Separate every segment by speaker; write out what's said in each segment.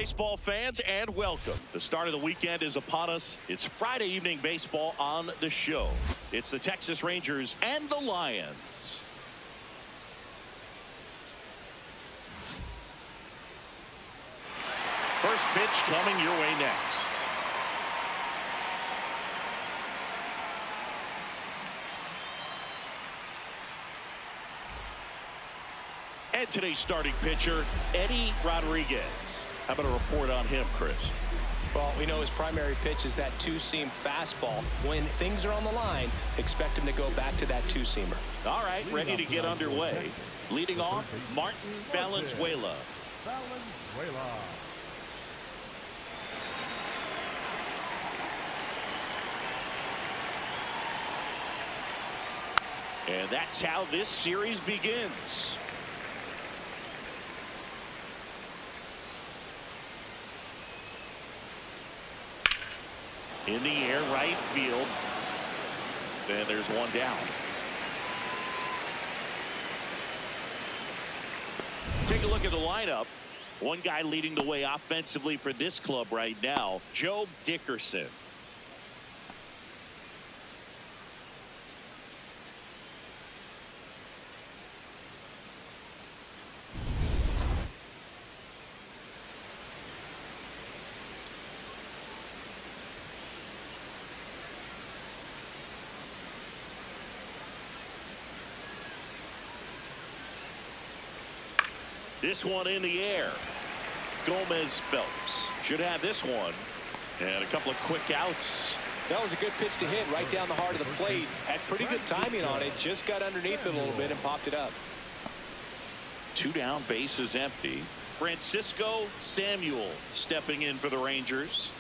Speaker 1: baseball fans, and welcome. The start of the weekend is upon us. It's Friday evening baseball on the show. It's the Texas Rangers and the Lions. First pitch coming your way next. And today's starting pitcher, Eddie Rodriguez. How about a report on him, Chris?
Speaker 2: Well, we know his primary pitch is that two-seam fastball. When things are on the line, expect him to go back to that two-seamer.
Speaker 1: All right, ready to get underway. Leading off, Martin Valenzuela. And that's how this series begins. In the air, right field. And there's one down. Take a look at the lineup. One guy leading the way offensively for this club right now, Joe Dickerson. This one in the air. Gomez Phelps should have this one. And a couple of quick outs.
Speaker 2: That was a good pitch to hit right down the heart of the plate. Had pretty good timing on it. Just got underneath it a little bit and popped it up.
Speaker 1: Two down, bases empty. Francisco Samuel stepping in for the Rangers.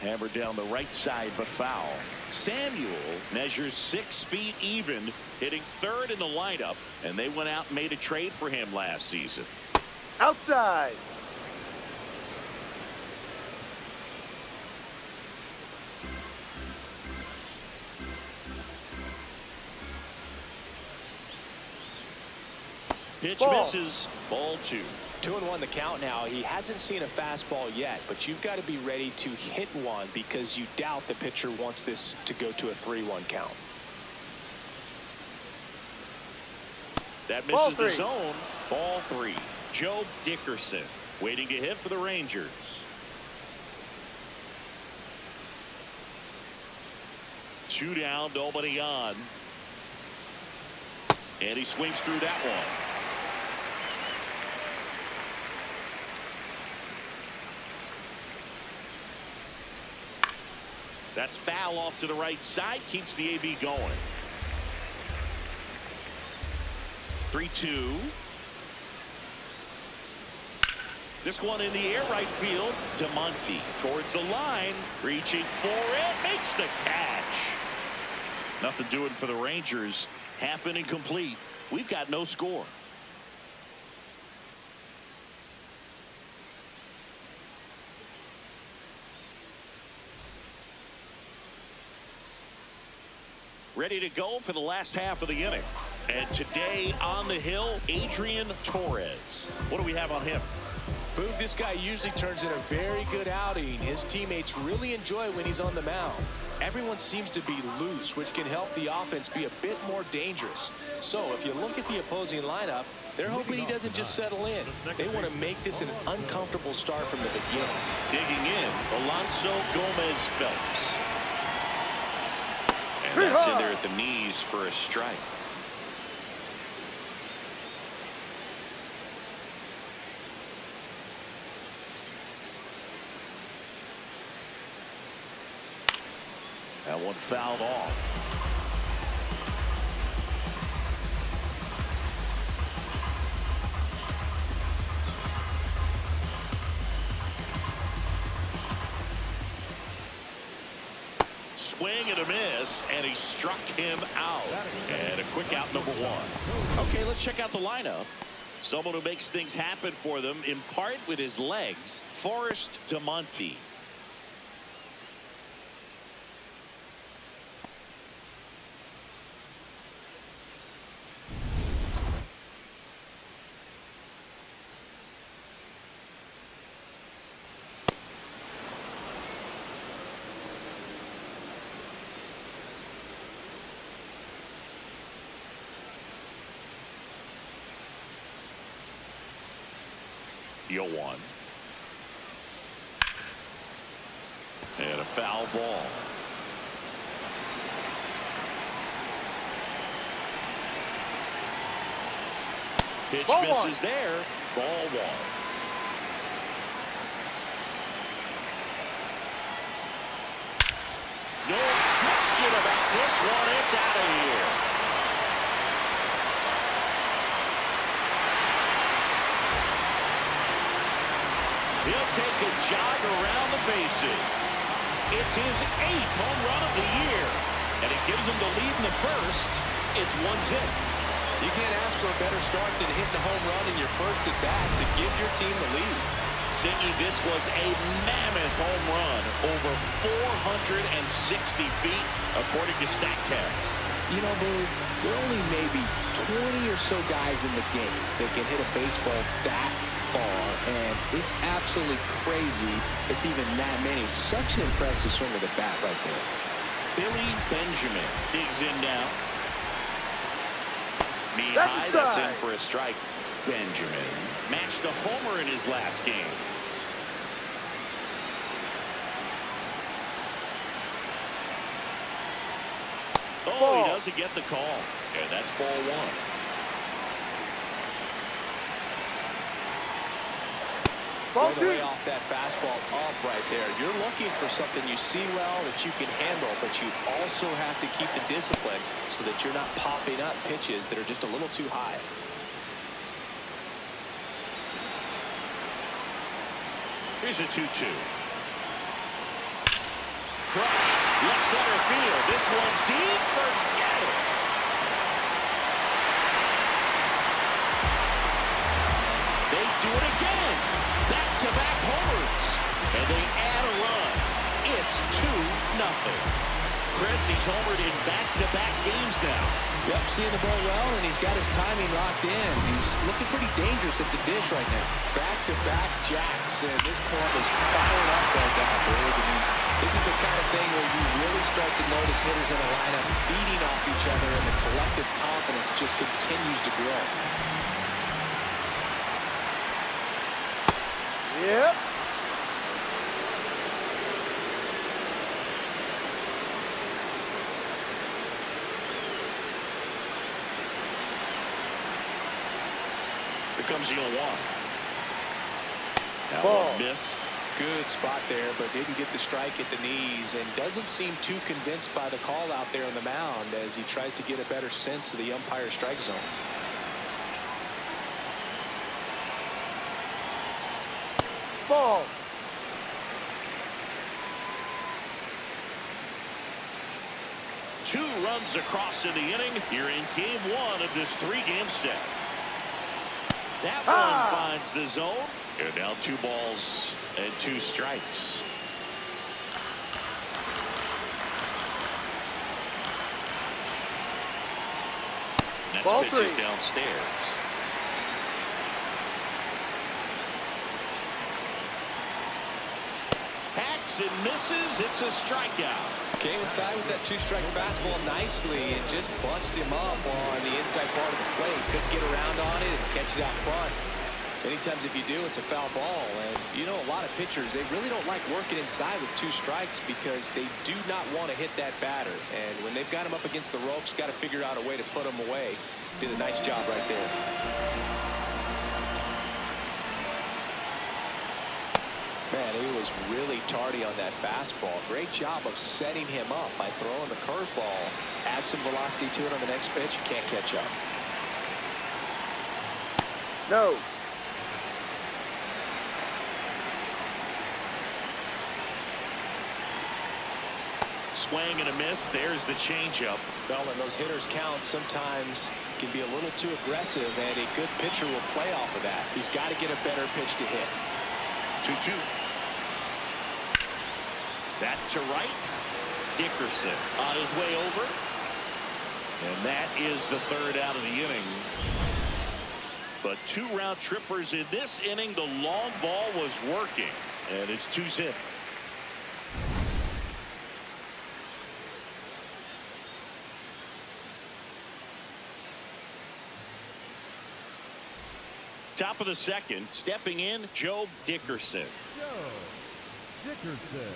Speaker 1: Hammered down the right side, but foul. Samuel measures 6 feet even, hitting third in the lineup, and they went out and made a trade for him last season.
Speaker 3: Outside.
Speaker 1: Pitch
Speaker 3: Ball.
Speaker 1: misses. Ball 2.
Speaker 2: 2-1 the count now. He hasn't seen a fastball yet, but you've got to be ready to hit one because you doubt the pitcher wants this to go to a 3-1 count.
Speaker 1: That misses the zone. Ball 3. Joe Dickerson waiting to hit for the Rangers. 2 down, nobody on. And he swings through that one. That's foul off to the right side. Keeps the AB going. 3-2. This one in the air, right field. DeMonte towards the line. Reaching for it. Makes the catch. Nothing doing for the Rangers. Half inning complete. We've got no score. Ready to go for the last half of the inning. And today on the hill, Adrian Torres. What do we have on him?
Speaker 2: Boog, this guy usually turns in a very good outing. His teammates really enjoy when he's on the mound. Everyone seems to be loose, which can help the offense be a bit more dangerous. So if you look at the opposing lineup, they're hoping he doesn't just settle in. They want to make this an uncomfortable start from the beginning.
Speaker 1: Digging in, Alonso Gomez Phelps. And that's in there at the knees for a strike. That one fouled off. Swing and a miss, and he struck him out. And a quick out, number 1. Okay, let's check out the lineup. Someone who makes things happen for them, in part with his legs, Forrest DeMonte. The 0-1. And a foul ball. Pitch
Speaker 3: Ball
Speaker 1: misses
Speaker 3: one.
Speaker 1: there. Ball 1. No question about this one. It's out of here. He'll take a jog around the bases. It's his 8th home run of the year. And it gives him the lead in the first. It's 1-0.
Speaker 2: You can't ask for a better start than hitting a home run in your first at bat to give your team the lead.
Speaker 1: Singy, this was a mammoth home run over 460 feet, according to StatCast.
Speaker 4: You know, Boo, there are only maybe 20 or so guys in the game that can hit a baseball that far, and it's absolutely crazy it's even that many. Such an impressive swing of the bat right there.
Speaker 1: Billy Benjamin digs in now. Knee
Speaker 3: That's
Speaker 1: high,
Speaker 3: a
Speaker 1: that's
Speaker 3: strike.
Speaker 1: in for a strike. Benjamin matched a homer in his last game. Oh,
Speaker 3: Ball.
Speaker 1: he doesn't get the call. And that's ball 1.
Speaker 3: Ball
Speaker 2: Right away
Speaker 3: 2.
Speaker 2: off that fastball up right there. You're looking for something you see well that you can handle, but you also have to keep the discipline so that you're not popping up pitches that are just a little too high.
Speaker 1: Here's a 2-2. Crushed. Left center field. This one's deep. Forget it. They do it again. Back-to-back homers. And they add a run. It's 2-0. Chris, he's homered in back-to-back games now.
Speaker 4: Yep, seeing the ball well, and he's got his timing locked in. He's looking pretty dangerous at the dish right now.
Speaker 2: Back-to-back jacks, and this club is fired up right now, Bird. I mean, this is the kind of thing where you really start to notice hitters in a lineup feeding off each other, and the collective confidence just continues to grow.
Speaker 3: Yep.
Speaker 1: Here comes the 0-1. That
Speaker 3: Ball.
Speaker 1: one missed.
Speaker 2: Good spot there, but didn't get the strike at the knees, and doesn't seem too convinced by the call out there on the mound as he tries to get a better sense of the umpire strike zone.
Speaker 3: Ball.
Speaker 1: Two runs across in the inning. You're in game 1 of this 3-game set. That one finds the zone. And now 2 balls and 2 strikes. Next
Speaker 3: Ball
Speaker 1: pitch
Speaker 3: 3.
Speaker 1: is downstairs. Hacks and misses. It's a strikeout.
Speaker 2: Came inside with that 2-strike fastball nicely and just bunched him up on the inside part of the plate. Couldn't get around on it and catch it out front. Many times if you do, it's a foul ball. And you know, a lot of pitchers, they really don't like working inside with 2 strikes because they do not want to hit that batter. And when they've got him up against the ropes, got to figure out a way to put him away. Did a nice job right there. Man, he was really tardy on that fastball. Great job of setting him up by throwing the curveball. Add some velocity to it on the next pitch. Can't catch up.
Speaker 3: No.
Speaker 1: Swing and a miss. There's the changeup.
Speaker 2: Well, when those hitters count, sometimes can be a little too aggressive, and a good pitcher will play off of that. He's got to get a better pitch to hit.
Speaker 1: 2-2. That to right. Dickerson on his way over. And that is the 3rd out of the inning. But 2 round trippers in this inning. The long ball was working. And it's 2-0. Top of the second, stepping in, Joe Dickerson.
Speaker 5: Joe Dickerson.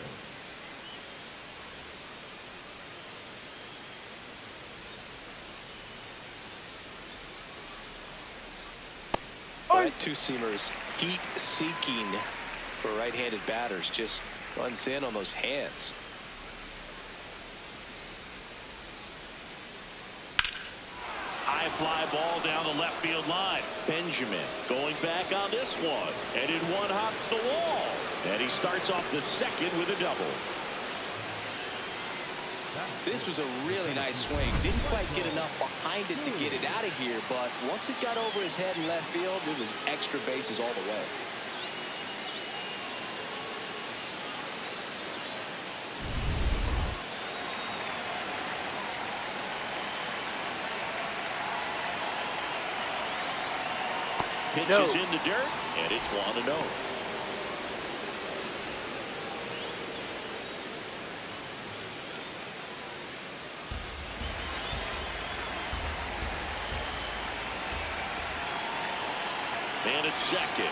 Speaker 2: That two-seamer is heat-seeking for right-handed batters. Just runs in on those hands.
Speaker 1: High fly ball down the left field line. Benjamin going back on this one. And in one hops the wall. And he starts off the second with a double.
Speaker 2: This was a really nice swing. Didn't quite get enough behind it to get it out of here, but once it got over his head in left field, it was extra bases all the way.
Speaker 1: Pitches in the dirt, and it's 1-0. And it's second.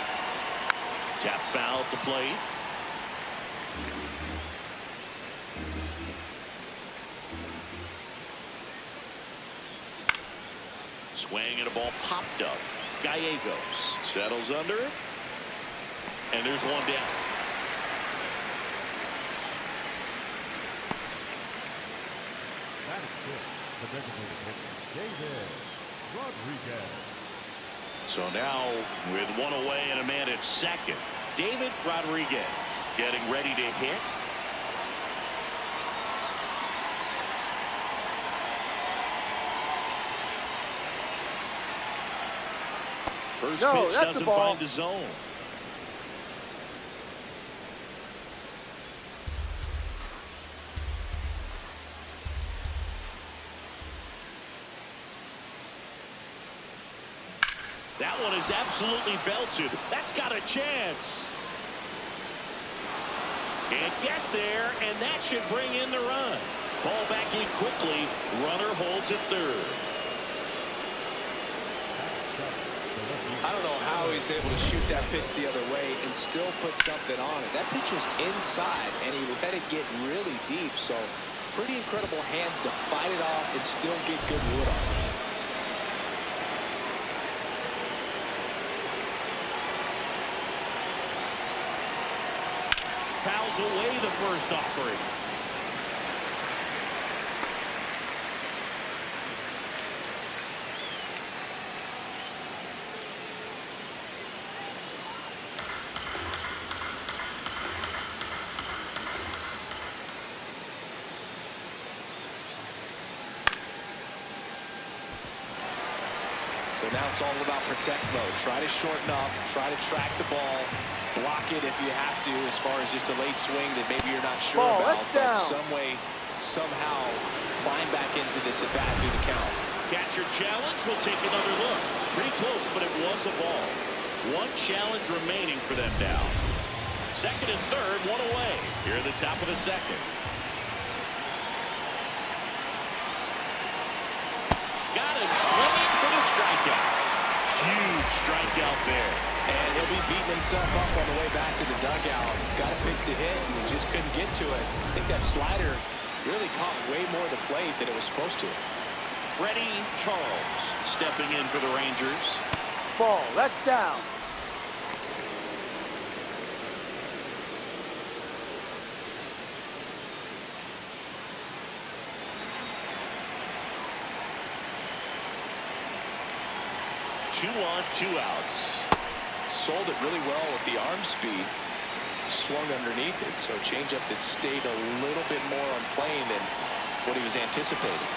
Speaker 1: Tap foul at the plate. Swing and a ball popped up. Gallegos settles under it. And there's one down.
Speaker 5: That is good. The designated pitcher, David Rodriguez.
Speaker 1: So now with one away and a man at second, David Rodriguez getting ready to hit. First pitch doesn't find the zone. That one is absolutely belted. That's got a chance. Can't get there, and that should bring in the run. Ball back in quickly. Runner holds at third.
Speaker 2: I don't know how he's able to shoot that pitch the other way and still put something on it. That pitch was inside, and he let it get really deep. So pretty incredible hands to fight it off and still get good wood on it.
Speaker 1: Fouls away the first offering.
Speaker 2: So now it's all about protect mode. Try to shorten up, try to track the ball, block it if you have to, as far as just a late swing that maybe you're not sure about, but some way, somehow climb back into this at bat through the count.
Speaker 1: Catcher challenge. We'll take another look. Pretty close, but it was a ball. One challenge remaining for them now. Second and third, one away. Here at the top of the second. Got him swinging for the strikeout. Huge strikeout there.
Speaker 2: And he'll be beating himself up on the way back to the dugout. Got a pitch to hit and just couldn't get to it. I think that slider really caught way more of the plate than it was supposed to.
Speaker 1: Freddie Charles stepping in for the Rangers.
Speaker 3: Ball, that's down.
Speaker 1: Two on, two outs.
Speaker 2: Sold it really well with the arm speed. Swung underneath it, so a changeup that stayed a little bit more on plane than what he was anticipating.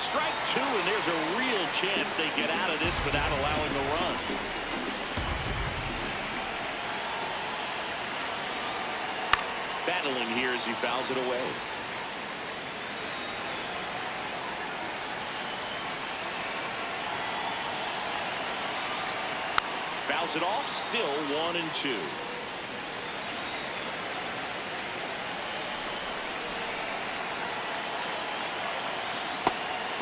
Speaker 1: Strike two, and there's a real chance they get out of this without allowing a run. Battling here as he fouls it away. Fouls it off, still 1-2.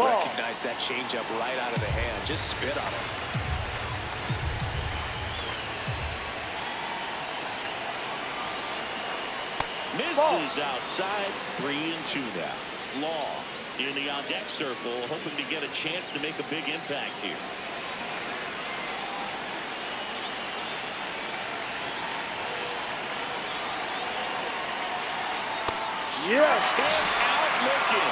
Speaker 2: Recognize that changeup right out of the hand. Just spit on it.
Speaker 1: Misses outside. 3-2 now. Law in the on-deck circle, hoping to get a chance to make a big impact here.
Speaker 3: Yes.
Speaker 1: Out looking.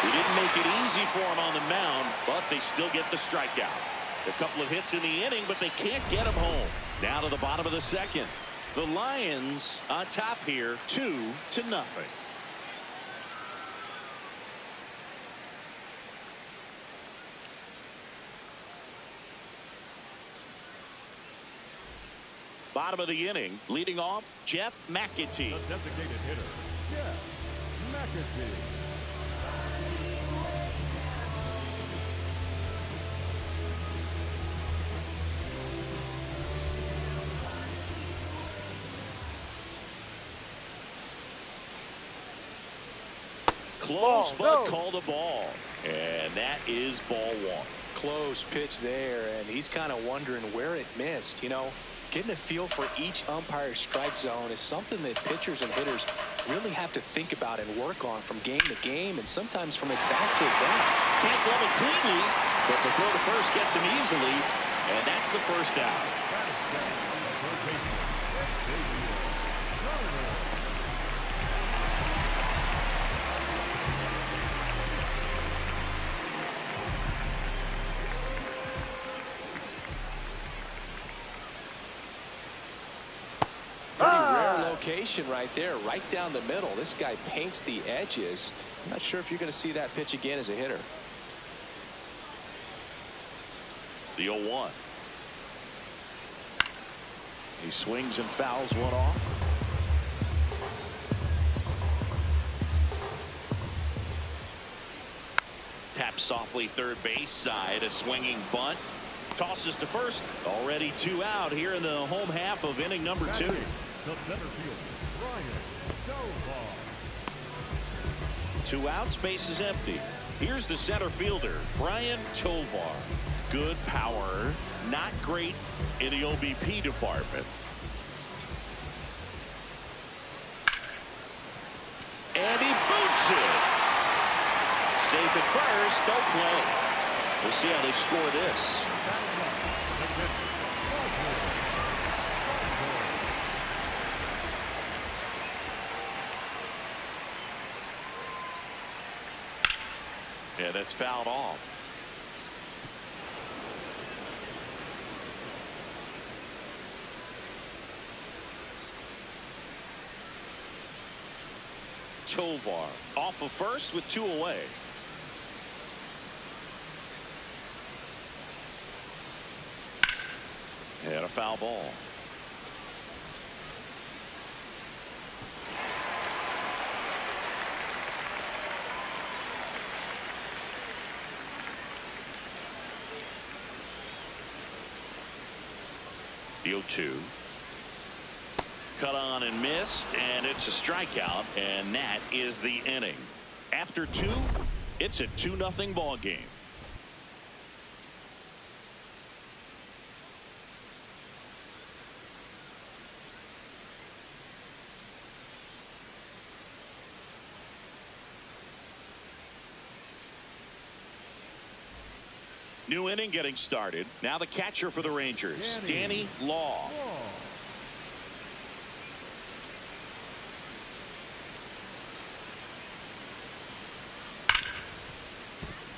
Speaker 1: They didn't make it easy for him on the mound, but they still get the strikeout. A couple of hits in the inning, but they can't get him home. Now to the bottom of the second. The Lions on top here, 2-0. Bottom of the inning, leading off, Jeff McAtee.
Speaker 5: The designated hitter, Jeff McAtee.
Speaker 1: Close, but called a ball. And that is ball one.
Speaker 2: Close pitch there, and he's kind of wondering where it missed. You know, getting a feel for each umpire's strike zone is something that pitchers and hitters really have to think about and work on from game to game, and sometimes from at bat to at bat.
Speaker 1: Can't glove it cleanly, but the throw to first gets him easily, and that's the first out.
Speaker 2: Location right there, right down the middle. This guy paints the edges. I'm not sure if you're going to see that pitch again as a hitter.
Speaker 1: The 0-1. He swings and fouls one off. Taps softly third base side. A swinging bunt. Tosses to first. Already 2 out here in the home half of inning number 2.
Speaker 5: The center fielder, Brian Tovar.
Speaker 1: 2 outs, base is empty. Here's the center fielder, Brian Tovar. Good power, not great in the OBP department. And he boots it. Safe at first, no play. We'll see how they score this. Yeah, that's fouled off. Tovar off of first with 2 away. And a foul ball. The 0-2. Cut on and missed, and it's a strikeout, and that is the inning. After 2, it's a 2-0 ball game. New inning getting started. Now the catcher for the Rangers, Danny Law.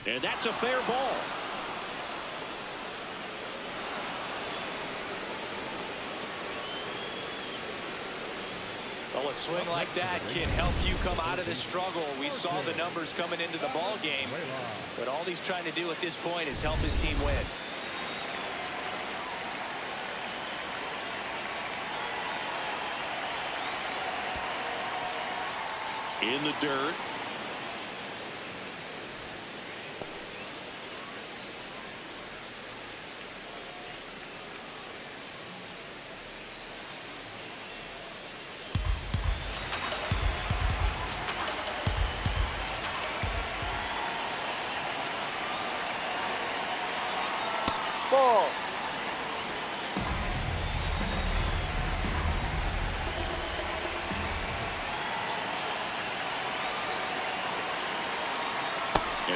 Speaker 1: And that's a fair ball.
Speaker 2: Well, a swing like that can help you come out of the struggle. We saw the numbers coming into the ball game, but all he's trying to do at this point is help his team win.
Speaker 1: In the dirt.
Speaker 3: Ball.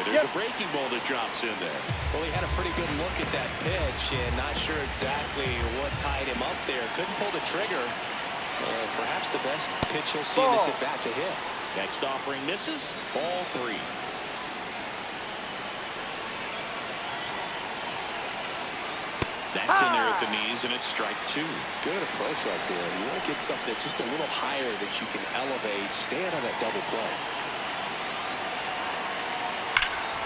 Speaker 1: And there's a breaking ball that drops in there.
Speaker 2: Well, he had a pretty good look at that pitch and not sure exactly what tied him up there. Couldn't pull the trigger. And perhaps the best pitch he'll see in this at-bat to hit.
Speaker 1: Next offering misses. Ball 3. That's in there at the knees, and it's strike 2.
Speaker 2: Good approach right there. You want to get something just a little higher that you can elevate. Stand on that double play.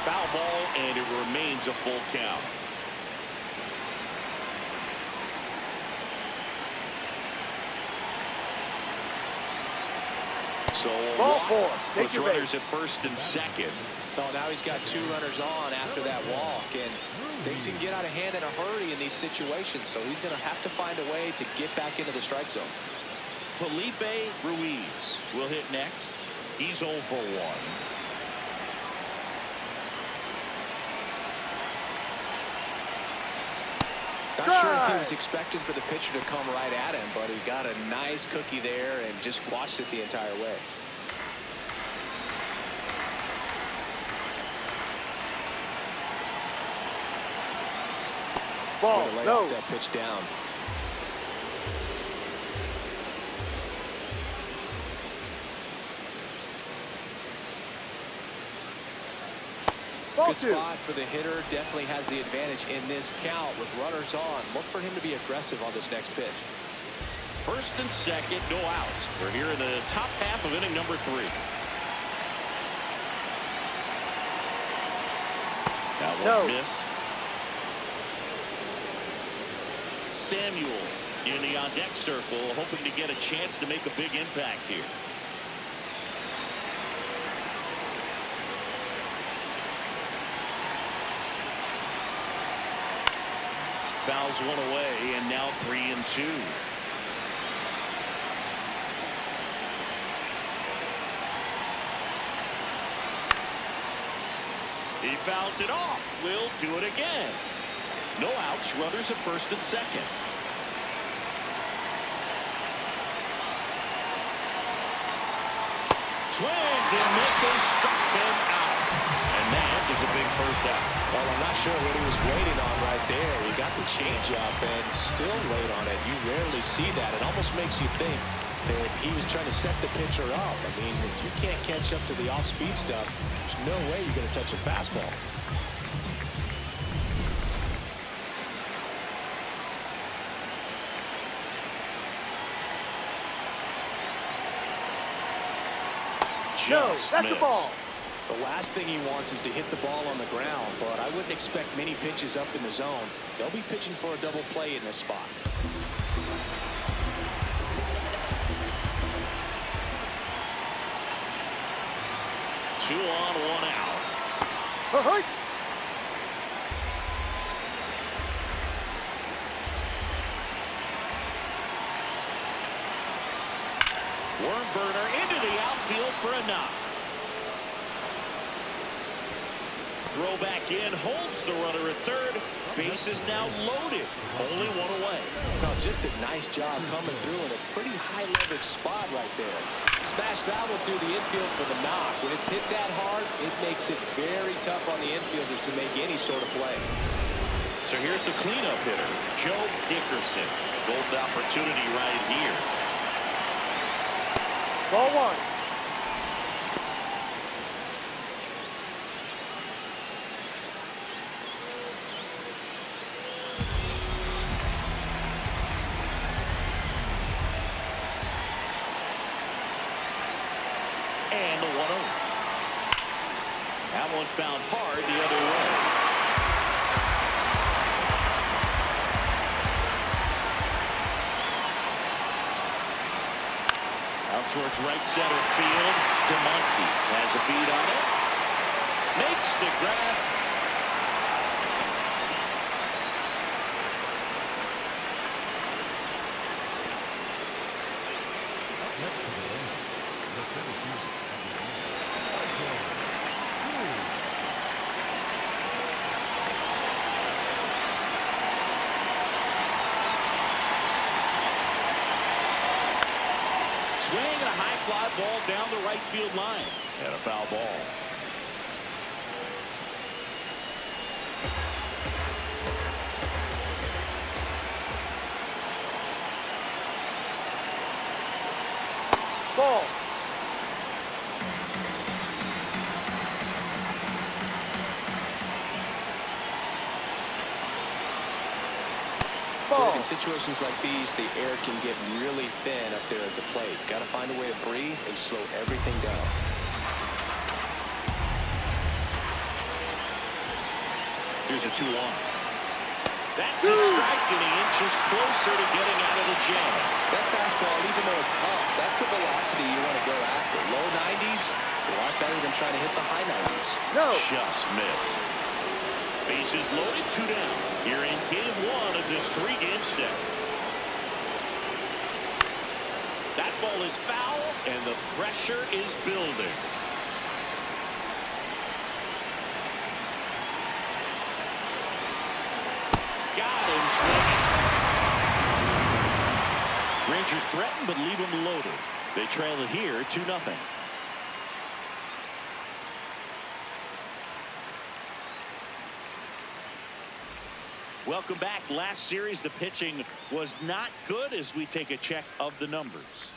Speaker 1: Foul ball, and it remains a full count. So
Speaker 3: Ball 4. Take
Speaker 1: puts
Speaker 3: your
Speaker 1: runners
Speaker 3: base.
Speaker 1: at first and second.
Speaker 2: Oh, now he's got 2 runners on after that walk, and things can get out of hand in a hurry in these situations, so he's going to have to find a way to get back into the strike zone.
Speaker 1: Felipe Ruiz will hit next. He's 0 for 1.
Speaker 2: Not sure if he was expecting for the pitcher to come right at him, but he got a nice cookie there and just watched it the entire way.
Speaker 3: Ball.
Speaker 2: Lay
Speaker 3: No.
Speaker 2: off that pitch down.
Speaker 3: Ball
Speaker 2: Good
Speaker 3: 2.
Speaker 2: spot for the hitter. Definitely has the advantage in this count with runners on. Look for him to be aggressive on this next pitch.
Speaker 1: First and second, no outs. We're here in the top half of inning number 3. That one missed. Samuel in the on-deck circle, hoping to get a chance to make a big impact here. Fouls one away, and now 3-2. He fouls it off. Will do it again. No outs. Runners at first and second. Swings and misses. Struck him out. And that is a big first out.
Speaker 2: Well, I'm not sure what he was waiting on right there. He got the changeup and still laid on it. You rarely see that. It almost makes you think that he was trying to set the pitcher up. I mean, if you can't catch up to the off-speed stuff, there's no way you're going to touch a fastball.
Speaker 1: Just
Speaker 3: that's
Speaker 1: missed.
Speaker 3: the ball.
Speaker 2: The last thing he wants is to hit the ball on the ground, but I wouldn't expect many pitches up in the zone. They'll be pitching for a double play in this spot.
Speaker 1: Two on, one out.
Speaker 3: Hey.
Speaker 1: Worm burner into the outfield for a knock. Throw back in, holds the runner at third. Base is now loaded. Only one away.
Speaker 2: No, just a nice job coming through in a pretty high leverage spot right there. Smash that one through the infield for the knock. When it's hit that hard, it makes it very tough on the infielders to make any sort of play.
Speaker 1: So here's the cleanup hitter, Joe Dickerson. Golden opportunity right here.
Speaker 3: Ball 1.
Speaker 1: And the 1-0. That one found hard the other way. Out towards right center field. DeMonte has a beat on it. Makes the grab. Swing and a high fly ball down the right field line. And a foul ball.
Speaker 3: Ball. Ball.
Speaker 2: In situations like these, the air can get really thin up there at the plate. Got to find a way to breathe and slow everything down.
Speaker 1: Here's a 2-1. That's a strike, and he inches closer to getting out of the jam.
Speaker 2: That fastball, even though it's up, that's the velocity you want to go after. Low 90s, a lot better than trying to hit the high 90s.
Speaker 3: No.
Speaker 1: Just missed. Bases loaded, 2 down. Here in game 1 of this 3-game set. That ball is foul, and the pressure is building. Got him swinging. Rangers threaten, but leave him loaded. They trail it here 2-0. Welcome back. Last series, the pitching was not good as we take a check of the numbers.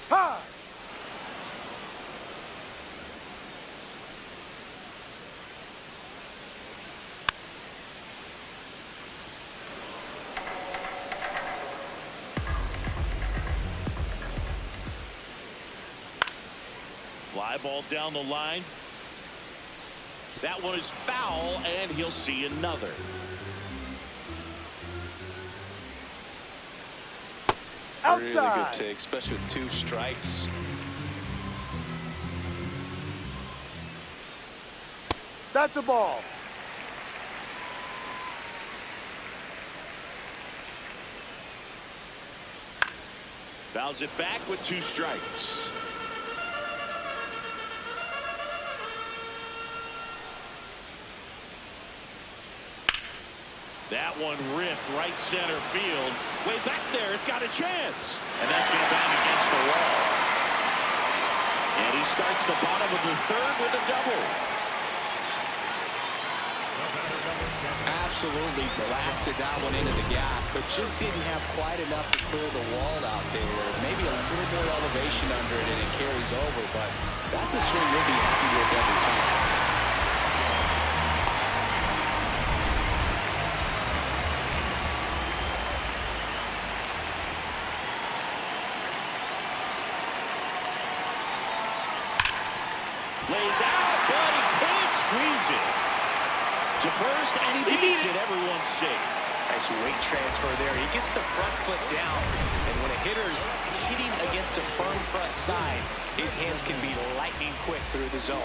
Speaker 3: Ha!
Speaker 1: Fly ball down the line. That one is foul, and he'll see another.
Speaker 2: Really good
Speaker 3: Outside.
Speaker 2: take, especially with 2 strikes.
Speaker 3: That's a ball.
Speaker 1: Fouls it back with 2 strikes. That one ripped right center field. Way back there, it's got a chance. And that's going to bang against the wall. And he starts the bottom of the 3rd with a double.
Speaker 2: Absolutely blasted that one into the gap, but just didn't have quite enough to clear the wall out there. Maybe a little more elevation under it and it carries over, but that's a swing you'll be happy with every time.
Speaker 1: Lays out, but he can't squeeze it. To first, and he beats it. Everyone's safe.
Speaker 2: Nice weight transfer there. He gets the front foot down, and when a hitter's hitting against a firm front side, his hands can be lightning quick through the zone.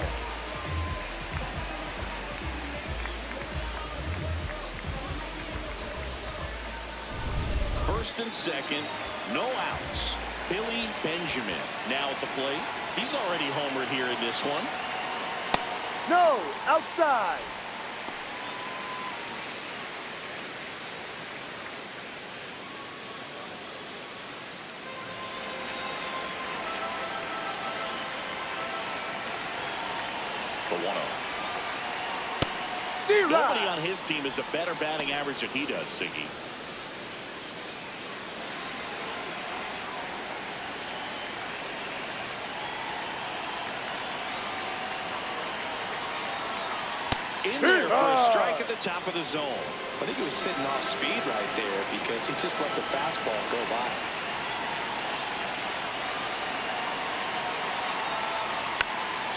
Speaker 1: First and second, no outs. Billy Benjamin now at the plate. He's already homered here in this one.
Speaker 3: No. Outside.
Speaker 1: The 1-0. Nobody on his team has a better batting average than he does, Siggy. In there for a strike at the top of the zone.
Speaker 2: I think he was sitting off speed right there because he just let the fastball go by.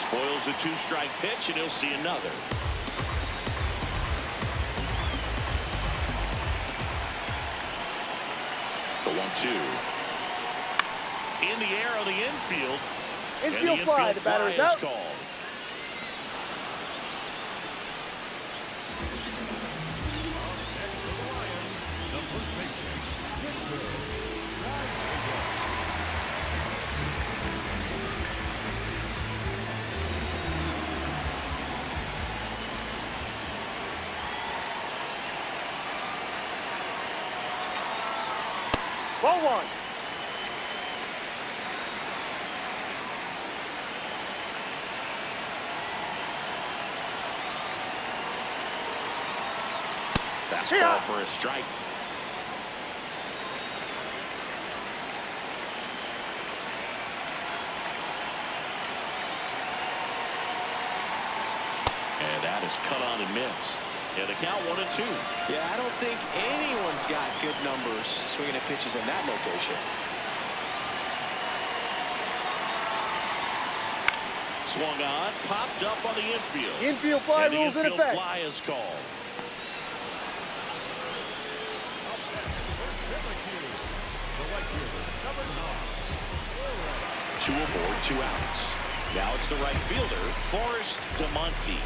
Speaker 1: Spoils a 2-strike pitch, and he'll see another. The 1-2. In the air on the infield.
Speaker 3: Infield fly. The batter is out.
Speaker 1: Called.
Speaker 3: Ball one.
Speaker 1: Fastball for a strike. And that is cut on and missed. Yeah, the count 1-2.
Speaker 2: Yeah, I don't think anyone's got good numbers swinging at pitches in that location.
Speaker 1: Swung on, popped up on the infield.
Speaker 3: Infield fly
Speaker 1: and the
Speaker 3: rules in
Speaker 1: infield
Speaker 3: effect.
Speaker 1: fly is called.
Speaker 5: Syracuse, the right fielder, number 9.
Speaker 1: 2 aboard, 2 outs. Now it's the right fielder, Forrest DeMonte.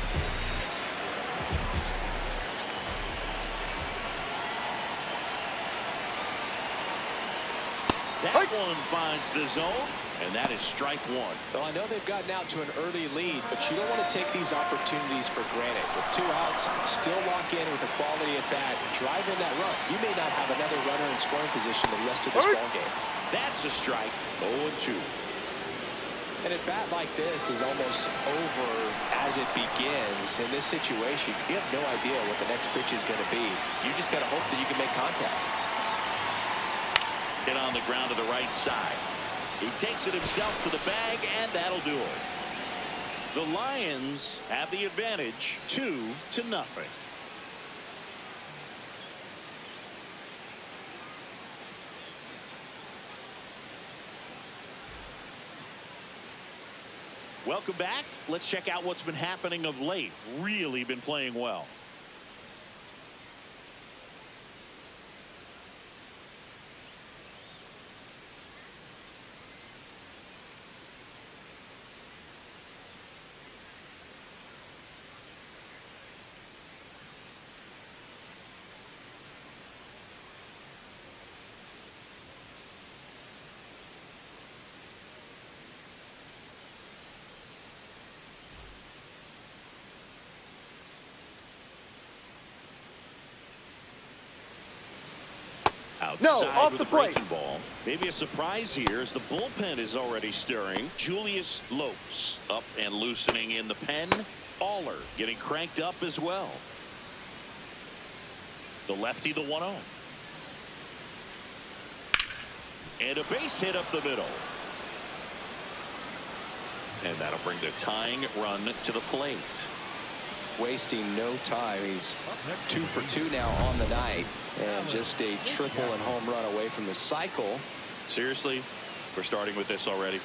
Speaker 1: That one finds the zone, and that is strike 1.
Speaker 2: Well, I know they've gotten out to an early lead, but you don't want to take these opportunities for granted. With 2 outs, still lock in with a quality at bat, drive in that run. You may not have another runner in scoring position the rest of this ballgame.
Speaker 1: That's a strike. 0-2.
Speaker 2: And a bat like this is almost over as it begins. In this situation, you have no idea what the next pitch is going to be. You just got to hope that you can make contact.
Speaker 1: Hit on the ground to the right side. He takes it himself to the bag, and that'll do it. The Lions have the advantage, 2-0. Welcome back. Let's check out what's been happening of late. Really been playing well. Outside
Speaker 3: off
Speaker 1: with
Speaker 3: the
Speaker 1: a breaking
Speaker 3: plate.
Speaker 1: ball. Maybe a surprise here as the bullpen is already stirring. Julius Lopes up and loosening in the pen. Aller getting cranked up as well. The lefty, the 1-0. And a base hit up the middle. And that'll bring the tying run to the plate.
Speaker 2: Wasting no time. He's 2 for 2 now on the night, and just a triple and home run away from the cycle.
Speaker 1: Seriously, we're starting with this already.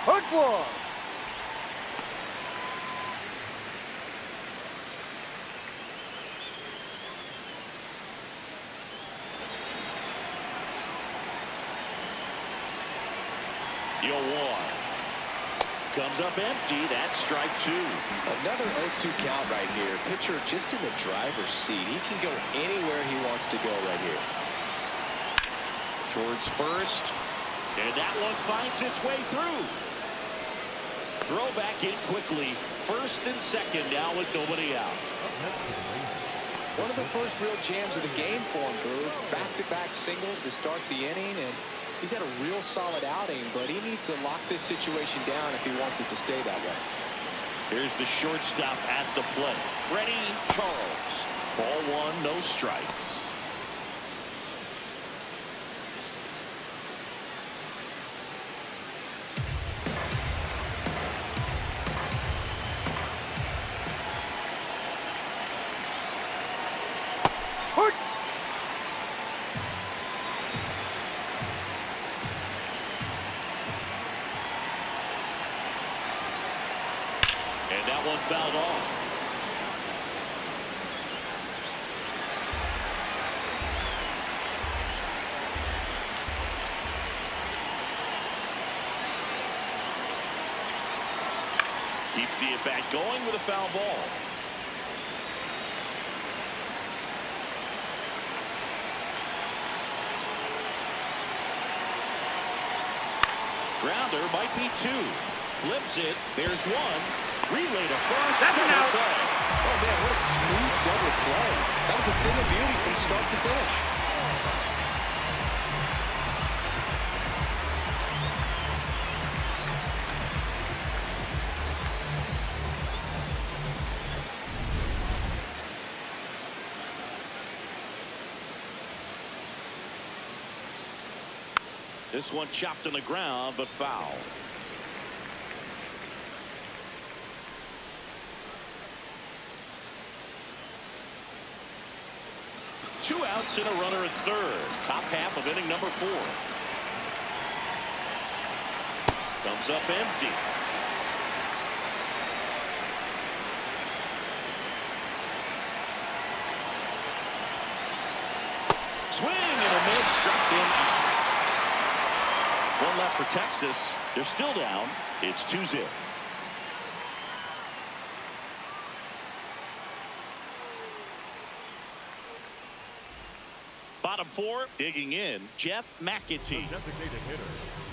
Speaker 3: Hook one.
Speaker 1: The 0-1 comes up empty. That's strike 2.
Speaker 2: Another 0-2 count right here. Pitcher just in the driver's seat. He can go anywhere he wants to go right here.
Speaker 1: Towards first, and that one finds its way through. Throw back in quickly. First and second now with nobody out.
Speaker 2: One of the first real jams of the game for him, Drew. Back-to-back singles to start the inning, and he's had a real solid outing, but he needs to lock this situation down if he wants it to stay that way.
Speaker 1: Here's the shortstop at the plate. Freddie Charles. Ball 1, no strikes.
Speaker 3: Hook.
Speaker 1: And that one fouled off. Keeps the at-bat going with a foul ball. Grounder might be two. Flips it. There's one. Relay to first.
Speaker 3: That's an out.
Speaker 1: Play.
Speaker 2: Oh, man, what a smooth double play. That was a thing of beauty from start to finish.
Speaker 1: This one chopped on the ground, but foul. Two outs and a runner at third. Top half of inning number 4. Comes up empty. Swing and a miss. Struck him out. One left for Texas. They're still down. It's 2-0. Bottom 4, digging in, Jeff McAtee.
Speaker 5: Designated hitter,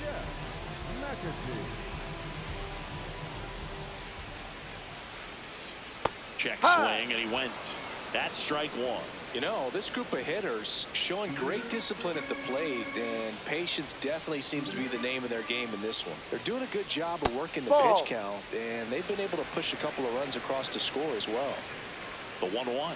Speaker 5: Jeff McAtee.
Speaker 1: Check swing, and he went. That's strike 1.
Speaker 2: You know, this group of hitters showing great discipline at the plate, and patience definitely seems to be the name of their game in this one. They're doing a good job of working the pitch count, and they've been able to push a couple of runs across to score as well.
Speaker 1: The 1-1.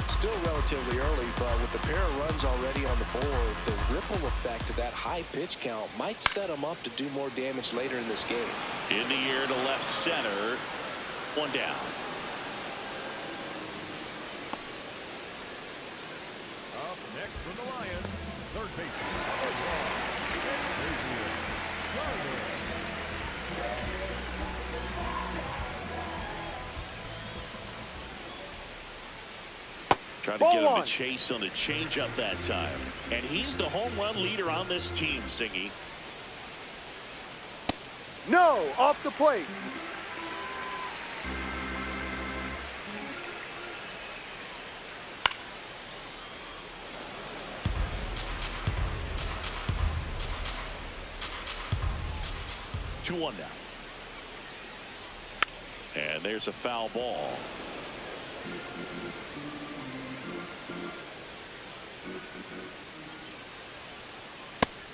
Speaker 2: Still relatively early, but with the pair of runs already on the board, the ripple effect of that high pitch count might set them up to do more damage later in this game.
Speaker 1: In the air to left center. One down.
Speaker 5: Up next for the Lions, third baseman,
Speaker 1: Trying to get him to chase on the changeup that time. And he's the home run leader on this team, Singy.
Speaker 3: No, off the plate.
Speaker 1: Two one now. And there's a foul ball.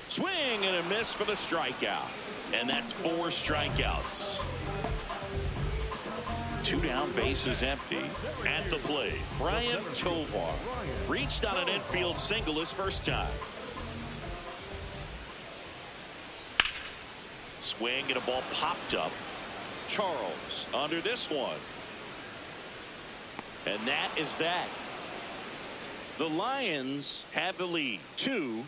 Speaker 1: Swing and a miss for the strikeout. And that's 4 strikeouts. 2 down, bases empty. At the plate, Brian Tovar reached on an infield single his first time. Swing and a ball popped up. Charles under this one. And that is that. The Lions have the lead 2-0.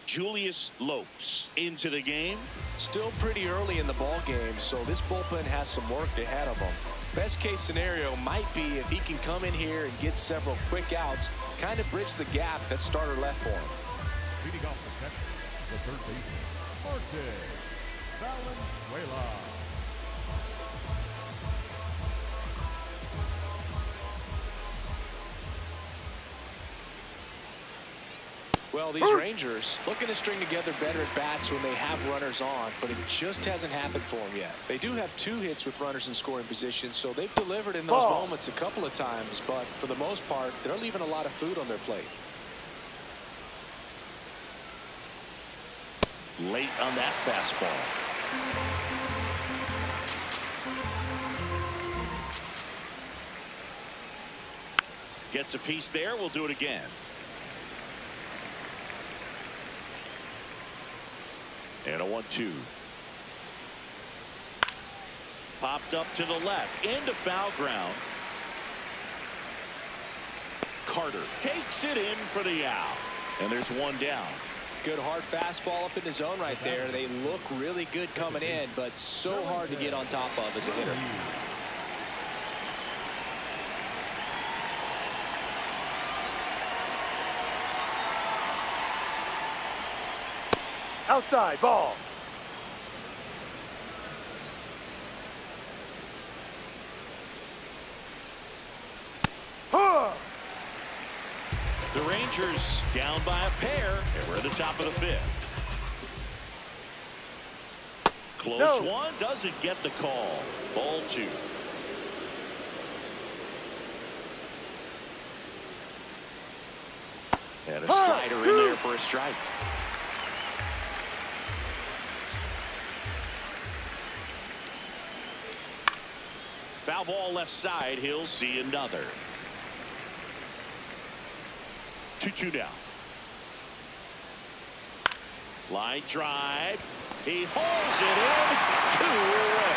Speaker 1: Julius Lopes into the game.
Speaker 2: Still pretty early in the ball game, so this bullpen has some work ahead of them. Best case scenario might be if he can come in here and get several quick outs, kind of bridge the gap that starter left for him.
Speaker 5: leading off the Texas, the third baseman, Martin Valenzuela.
Speaker 2: Well, these Rangers looking to string together better at bats when they have runners on, but it just hasn't happened for them yet. They do have 2 hits with runners in scoring position, so they've delivered in those moments a couple of times, but for the most part, they're leaving a lot of food on their plate.
Speaker 1: Late on that fastball. Gets a piece there. We'll do it again. And a 1-2. Popped up to the left into foul ground. Carter takes it in for the out. And there's 1 down.
Speaker 2: Good hard fastball up in the zone right there. They look really good coming in, but so hard to get on top of as a hitter.
Speaker 3: Outside ball.
Speaker 1: The Rangers down by a pair, and we're at the top of the fifth. Close one, doesn't get the call. Ball two. And a slider in there for a strike. Foul ball left side. He'll see another. 2-2 down. Line drive. He holds it in. 2 away.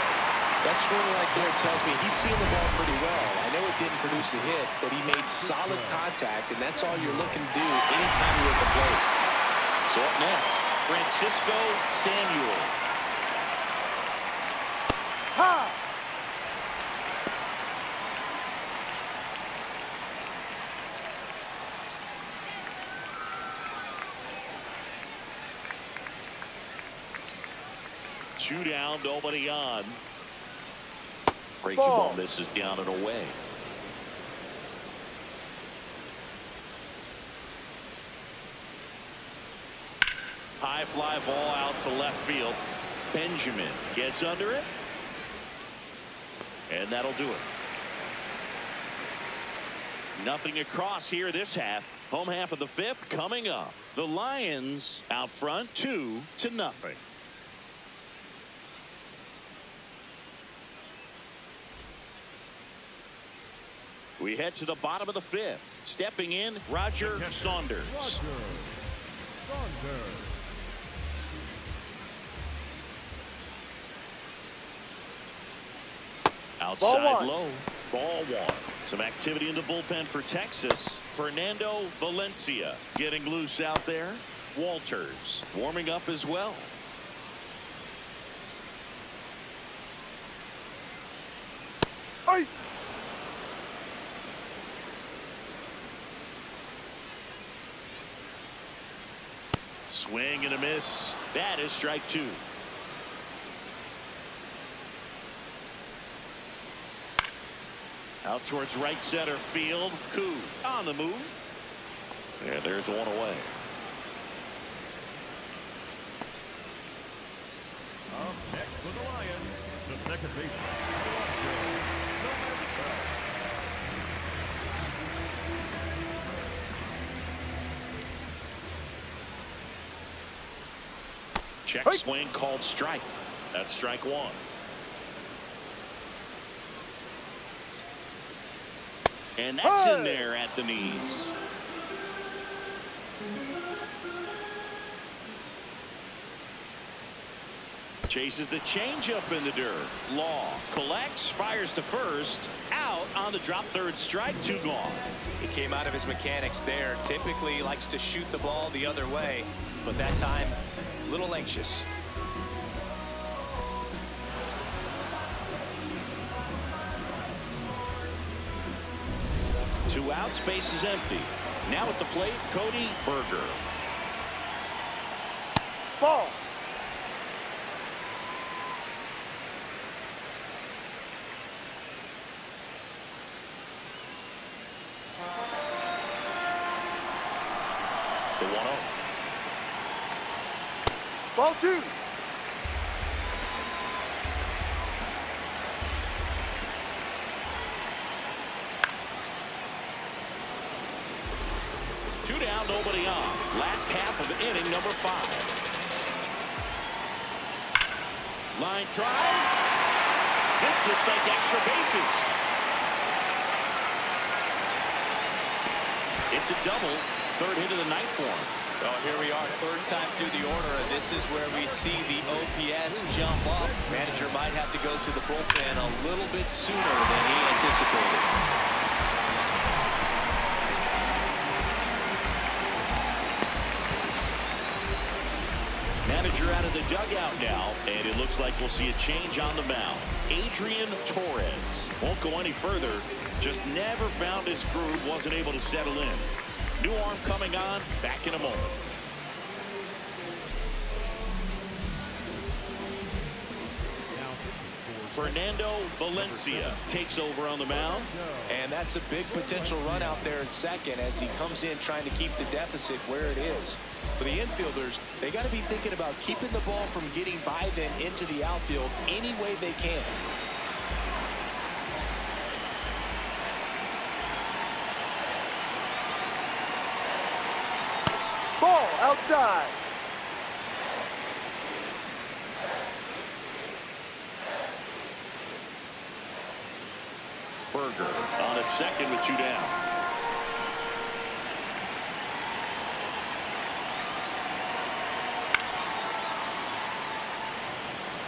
Speaker 2: That swing right there tells me he's seeing the ball pretty well. I know it didn't produce a hit, but he made solid contact, and that's all you're looking to do anytime you're at the plate.
Speaker 1: So up next, Francisco Samuel.
Speaker 3: Ha!
Speaker 1: Two down, nobody on. Breaking
Speaker 3: Ball.
Speaker 1: ball misses down and away. High fly ball out to left field. Benjamin gets under it. And that'll do it. Nothing across here this half. Home half of the fifth coming up. The Lions out front 2-0. We head to the bottom of the fifth. Stepping in, Roger Saunders. Outside low. Ball one. Some activity in the bullpen for Texas. Fernando Valencia getting loose out there. Walters warming up as well.
Speaker 3: Hey!
Speaker 1: Swing and a miss. That is strike 2. Out towards right center field. Koo on the move. And there's one away.
Speaker 5: Up next for the Lions, the second baseman.
Speaker 1: Check swing called strike. That's strike 1. And that's in there at the knees. Chases the changeup in the dirt. Law collects, fires to first. Out on the drop, third strike, 2 gone.
Speaker 2: He came out of his mechanics there. Typically he likes to shoot the ball the other way, but that time a little anxious.
Speaker 1: Two outs, base is empty. Now at the plate, Cody Berger.
Speaker 3: Ball.
Speaker 1: The 1-0.
Speaker 3: Ball 2.
Speaker 1: Two down, nobody on. Last half of inning number 5. Line drive. This looks like extra bases. It's a double. Third hit of the night for him.
Speaker 2: Well, here we are, third time through the order, and this is where we see the OPS jump up. Manager might have to go to the bullpen a little bit sooner than he anticipated.
Speaker 1: Manager out of the dugout now, and it looks like we'll see a change on the mound. Adrian Torres won't go any further. Just never found his groove, wasn't able to settle in. New arm coming on, back in a moment.
Speaker 5: Now for
Speaker 1: Fernando Valencia takes over on the mound.
Speaker 2: And that's a big potential run out there in second as he comes in trying to keep the deficit where it is. For the infielders, they got to be thinking about keeping the ball from getting by them into the outfield any way they can.
Speaker 3: Ball outside.
Speaker 1: Berger on at second with 2 down.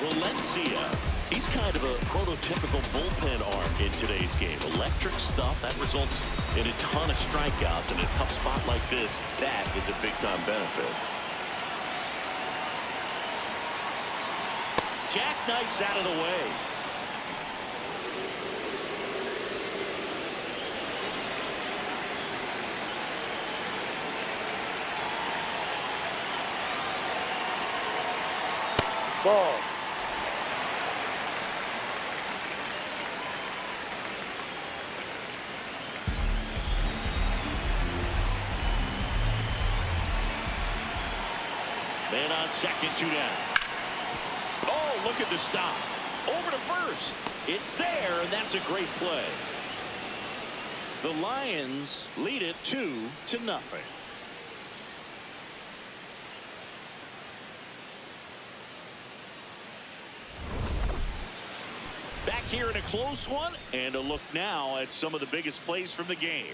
Speaker 1: Valencia, he's kind of a prototypical bullpen arm in today's game. Electric stuff that results in a ton of strikeouts. In a tough spot like this, that is a big-time benefit. Jackknifes out of the way.
Speaker 3: Ball.
Speaker 1: Man on second, 2 down. Oh, look at the stop. Over to first. It's there, and that's a great play. The Lions lead it 2-0. Back here in a close one, and a look now at some of the biggest plays from the game.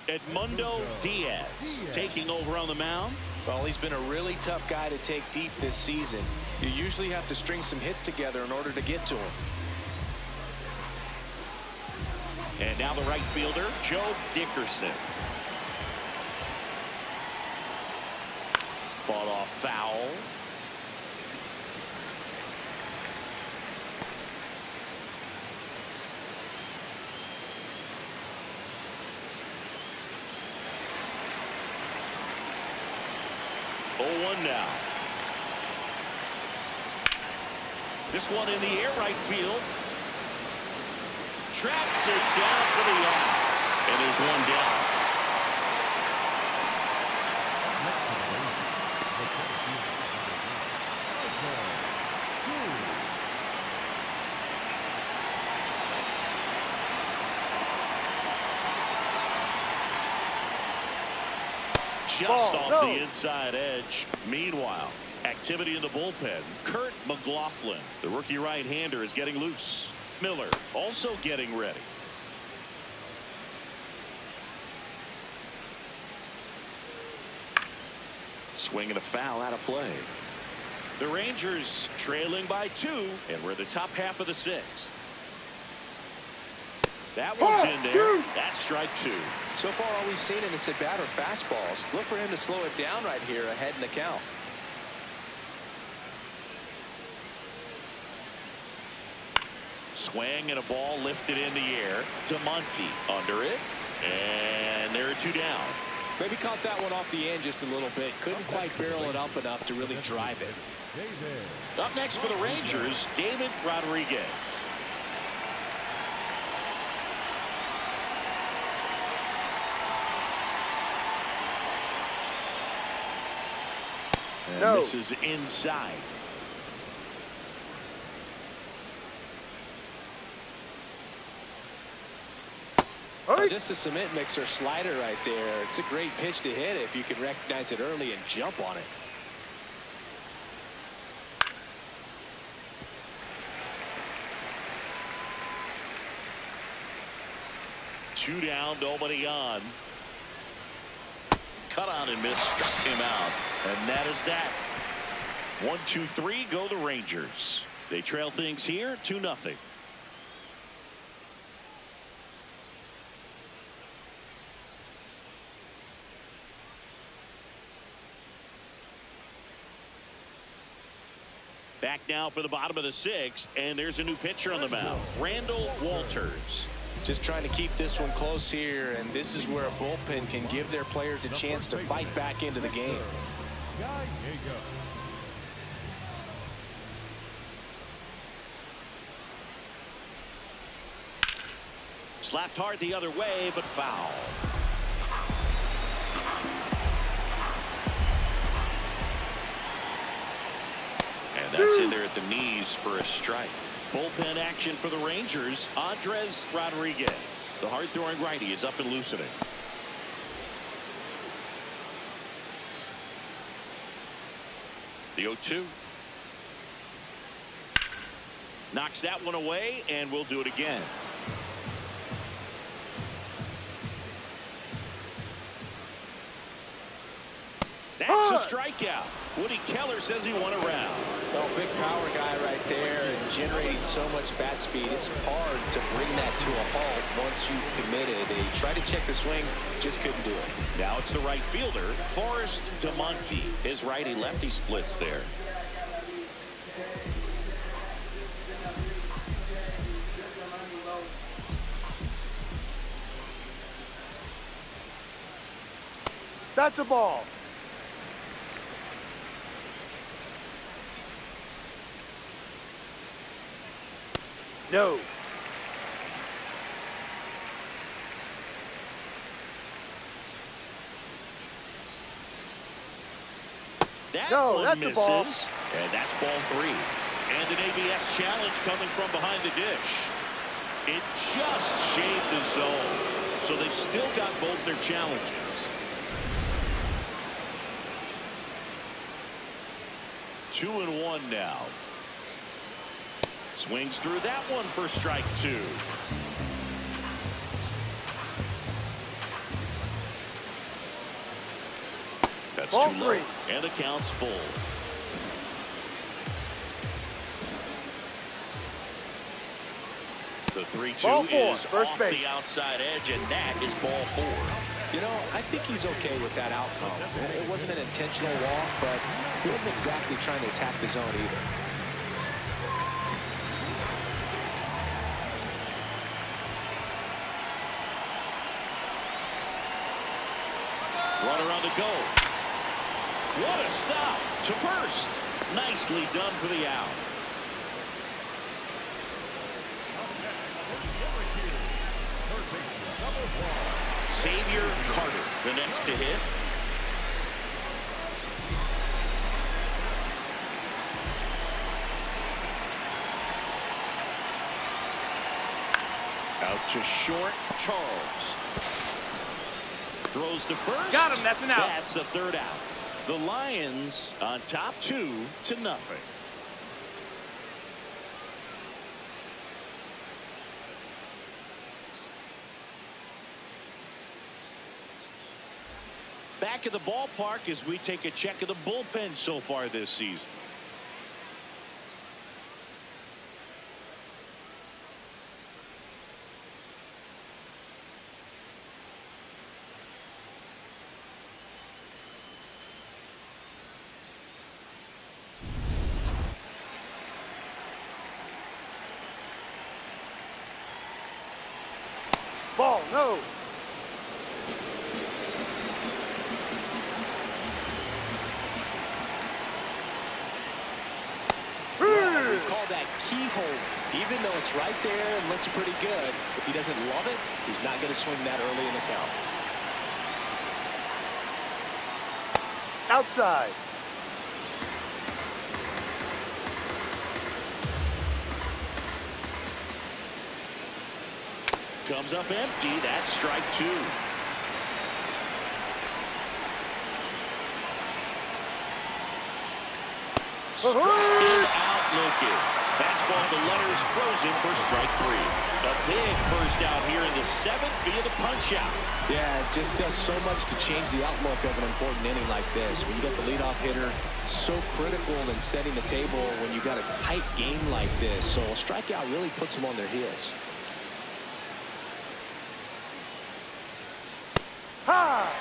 Speaker 1: Edmundo Diaz taking over on the mound.
Speaker 2: Well, he's been a really tough guy to take deep this season. You usually have to string some hits together in order to get to him.
Speaker 1: And now the right fielder, Joe Dickerson. Fought off foul. Now. This one in the air right field. Tracks it down for the out. And there's one down. Just off the inside edge. Meanwhile, activity in the bullpen. Kurt McLaughlin, the rookie right-hander, is getting loose. Miller also getting ready. Swing and a foul out of play. The Rangers trailing by 2, and we're in the top half of the 6th. That one's in there. That's strike 2.
Speaker 2: So far, all we've seen in this at-bat are fastballs. Look for him to slow it down right here ahead in the count.
Speaker 1: Swing and a ball lifted in the air to Monty. Under it. And there are 2 down.
Speaker 2: Maybe caught that one off the end just a little bit. Couldn't quite barrel it up enough to really drive it.
Speaker 1: Up next for the Rangers, David Rodriguez. And this is inside.
Speaker 2: Well, just a cement mixer slider right there. It's a great pitch to hit if you can recognize it early and jump on it.
Speaker 1: 2 down, nobody on. Cut on and miss, struck him out. And that is that. 1, 2, 3 go the Rangers. They trail things here 2-0. Back now for the bottom of the 6th, and there's a new pitcher on the mound, Randall Walters.
Speaker 2: Just trying to keep this one close here, and this is where a bullpen can give their players a chance to fight back into the game.
Speaker 5: Gallego.
Speaker 1: Slapped hard the other way, but foul. And that's in there at the knees for a strike. Bullpen action for the Rangers. Andres Rodriguez, the hard-throwing righty, is up and loosening. The 0-2. Knocks that one away, and we'll do it again. That's a strikeout. Woody Keller says he won a round.
Speaker 2: Well, big power guy right there and generating so much bat speed. It's hard to bring that to a halt once you've committed. He tried to check the swing, just couldn't do it.
Speaker 1: Now it's the right fielder, Forrest DeMonte. His righty-lefty splits there.
Speaker 3: That's a ball. No.
Speaker 1: That
Speaker 3: No,
Speaker 1: one
Speaker 3: that's a
Speaker 1: misses.
Speaker 3: ball.
Speaker 1: And that's ball 3. And an ABS challenge coming from behind the dish. It just shaved the zone. So they've still got both their challenges. 2-1 now. Swings through that one for strike 2. That's
Speaker 3: Ball
Speaker 1: too low.
Speaker 3: 3.
Speaker 1: And the count's full. The 3-2
Speaker 3: Ball 4,
Speaker 1: is
Speaker 3: first
Speaker 1: off
Speaker 3: base.
Speaker 1: the outside edge, and that is ball 4.
Speaker 2: You know, I think he's okay with that outcome. It wasn't an intentional walk, but he wasn't exactly trying to attack the zone either.
Speaker 1: Runner on the go. What a stop to first. Nicely done for the out. Xavier Carter, the next to hit. Out to short, Charles. Throws to first.
Speaker 3: Got him, that's an out.
Speaker 1: That's the third out. The Lions on top 2-0. Back at the ballpark as we take a check of the bullpen so far this season.
Speaker 3: Ball, no.
Speaker 2: We call that keyhole. Even though it's right there and looks pretty good, if he doesn't love it, he's not going to swing that early in the count.
Speaker 3: Outside.
Speaker 1: Comes up empty. That's strike 2. Struck him out looking. Fastball, the letters frozen for strike 3. A big first out here in the 7th via the punch out.
Speaker 2: Yeah, it just does so much to change the outlook of an important inning like this. When you get the leadoff hitter, so critical in setting the table when you got a tight game like this. So a strikeout really puts them on their heels.
Speaker 3: Ha!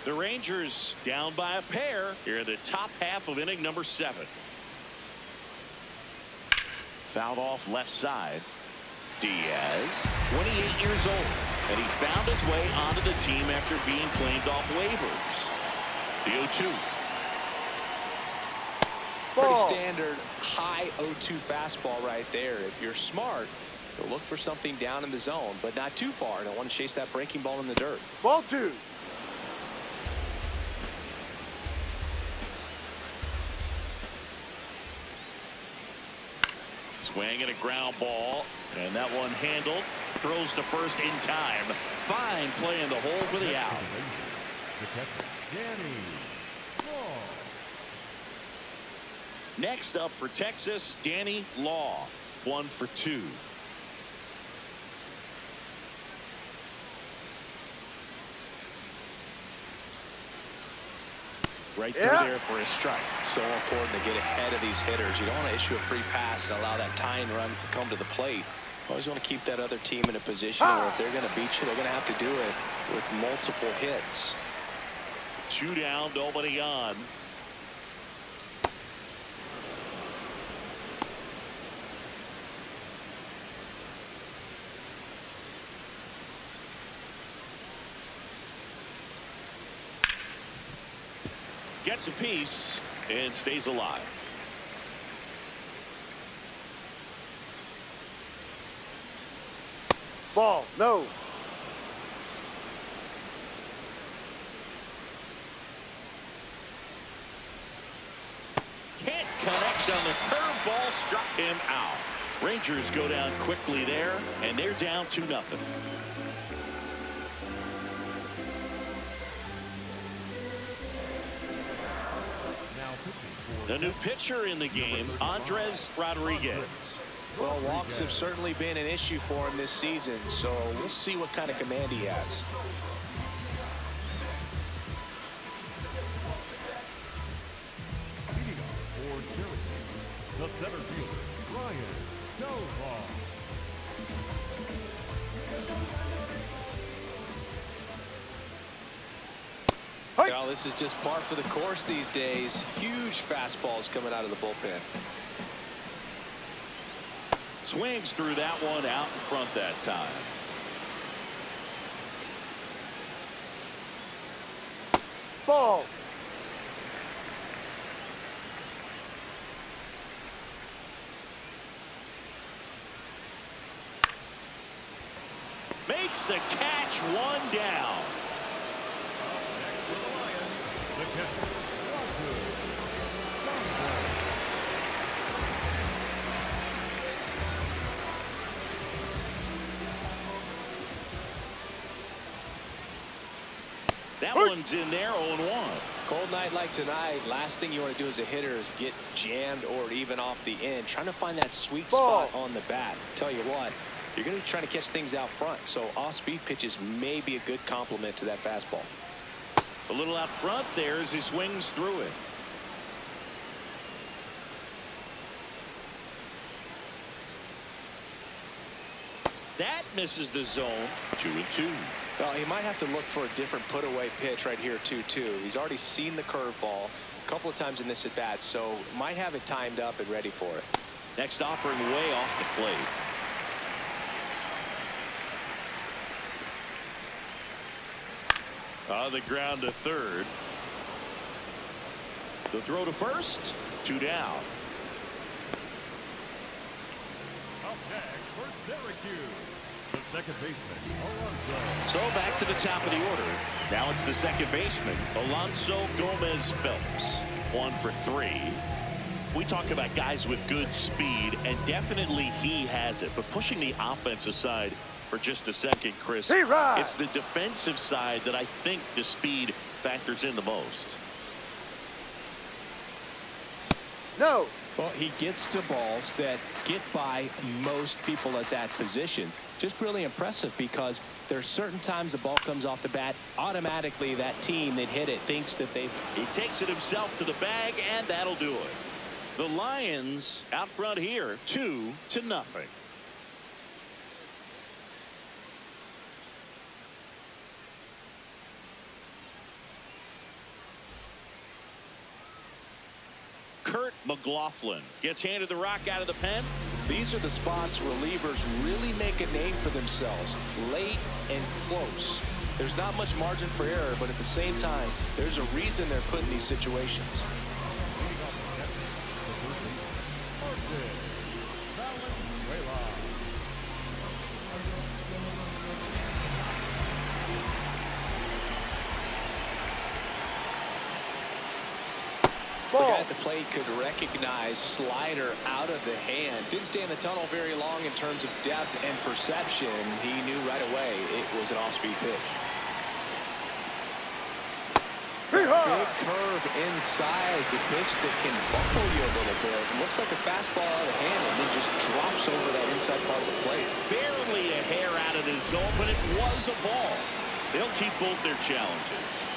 Speaker 1: The Rangers down by a pair here in the top half of inning number 7. Fouled off left side. Diaz, 28 years old, and he found his way onto the team after being claimed off waivers. The 0-2.
Speaker 2: Pretty
Speaker 3: Ball.
Speaker 2: standard high 0-2 fastball right there. If you're smart, you'll look for something down in the zone, but not too far. Don't want to chase that breaking ball in the dirt.
Speaker 3: Ball 2.
Speaker 1: Swing and a ground ball, and that one handled. Throws to first in time. Fine play in the hole for the out.
Speaker 5: The catcher, Danny Law.
Speaker 1: Next up for Texas, Danny Law. 1 for 2.
Speaker 2: Right through there for a strike. So important to get ahead of these hitters. You don't want to issue a free pass and allow that tying run to come to the plate. Always want to keep that other team in a position where if they're going to beat you, they're going to have to do it with multiple hits.
Speaker 1: 2 down, nobody on. Gets a piece and stays alive.
Speaker 3: Ball. No.
Speaker 1: Can't connect on the curveball, struck him out. Rangers go down quickly there, and they're down 2-0. The new pitcher in the game, Andres Rodriguez.
Speaker 2: Well, walks have certainly been an issue for him this season, so we'll see what kind of command he has.
Speaker 5: Leading off for Syracuse, the center fielder, Ryan Delva.
Speaker 2: Well, this is just par for the course these days. Huge fastballs coming out of the bullpen.
Speaker 1: Swings through that one out in front that time.
Speaker 3: Ball.
Speaker 1: Makes the catch, 1 down.
Speaker 5: The catcher,
Speaker 1: That one's in there, 0-1.
Speaker 2: Cold night like tonight, last thing you want to do as a hitter is get jammed or even off the end. Trying to find that sweet
Speaker 3: Ball.
Speaker 2: spot on the bat. Tell you what, you're going to be trying to catch things out front, so off-speed pitches may be a good complement to that fastball.
Speaker 1: A little out front there as he swings through it. That misses the zone. 2-2.
Speaker 2: Well, he might have to look for a different put-away pitch right here, 2-2. He's already seen the curveball a couple of times in this at-bat, so might have it timed up and ready for it.
Speaker 1: Next offering way off the plate. On the ground to third. The throw to first. 2 down.
Speaker 5: up next for Syracuse, the second baseman, Alonso.
Speaker 1: So back to the top of the order. Now it's the second baseman, Alonso Gomez Phelps. 1 for 3. We talk about guys with good speed, and definitely he has it. But pushing the offense aside for just a second, Chris, it's the defensive side that I think the speed factors in the most.
Speaker 3: No.
Speaker 2: Well, he gets to balls that get by most people at that position. Just really impressive because there's certain times the ball comes off the bat, automatically that team that hit it thinks that he
Speaker 1: takes it himself to the bag, and that'll do it. The Lions out front here, 2-0. Kurt McLaughlin gets handed the rock out of the pen.
Speaker 2: These are the spots relievers really make a name for themselves, late and close. There's not much margin for error, but at the same time, there's a reason they're put in these situations. The guy at the plate could recognize slider out of the hand. Didn't stay in the tunnel very long in terms of depth and perception. He knew right away it was an off-speed pitch. Big curve inside. It's a pitch that can buckle you a little bit. It looks like a fastball out of the hand and then just drops over that inside part of the plate.
Speaker 1: Barely a hair out of the zone, but it was a ball. They'll keep both their challenges.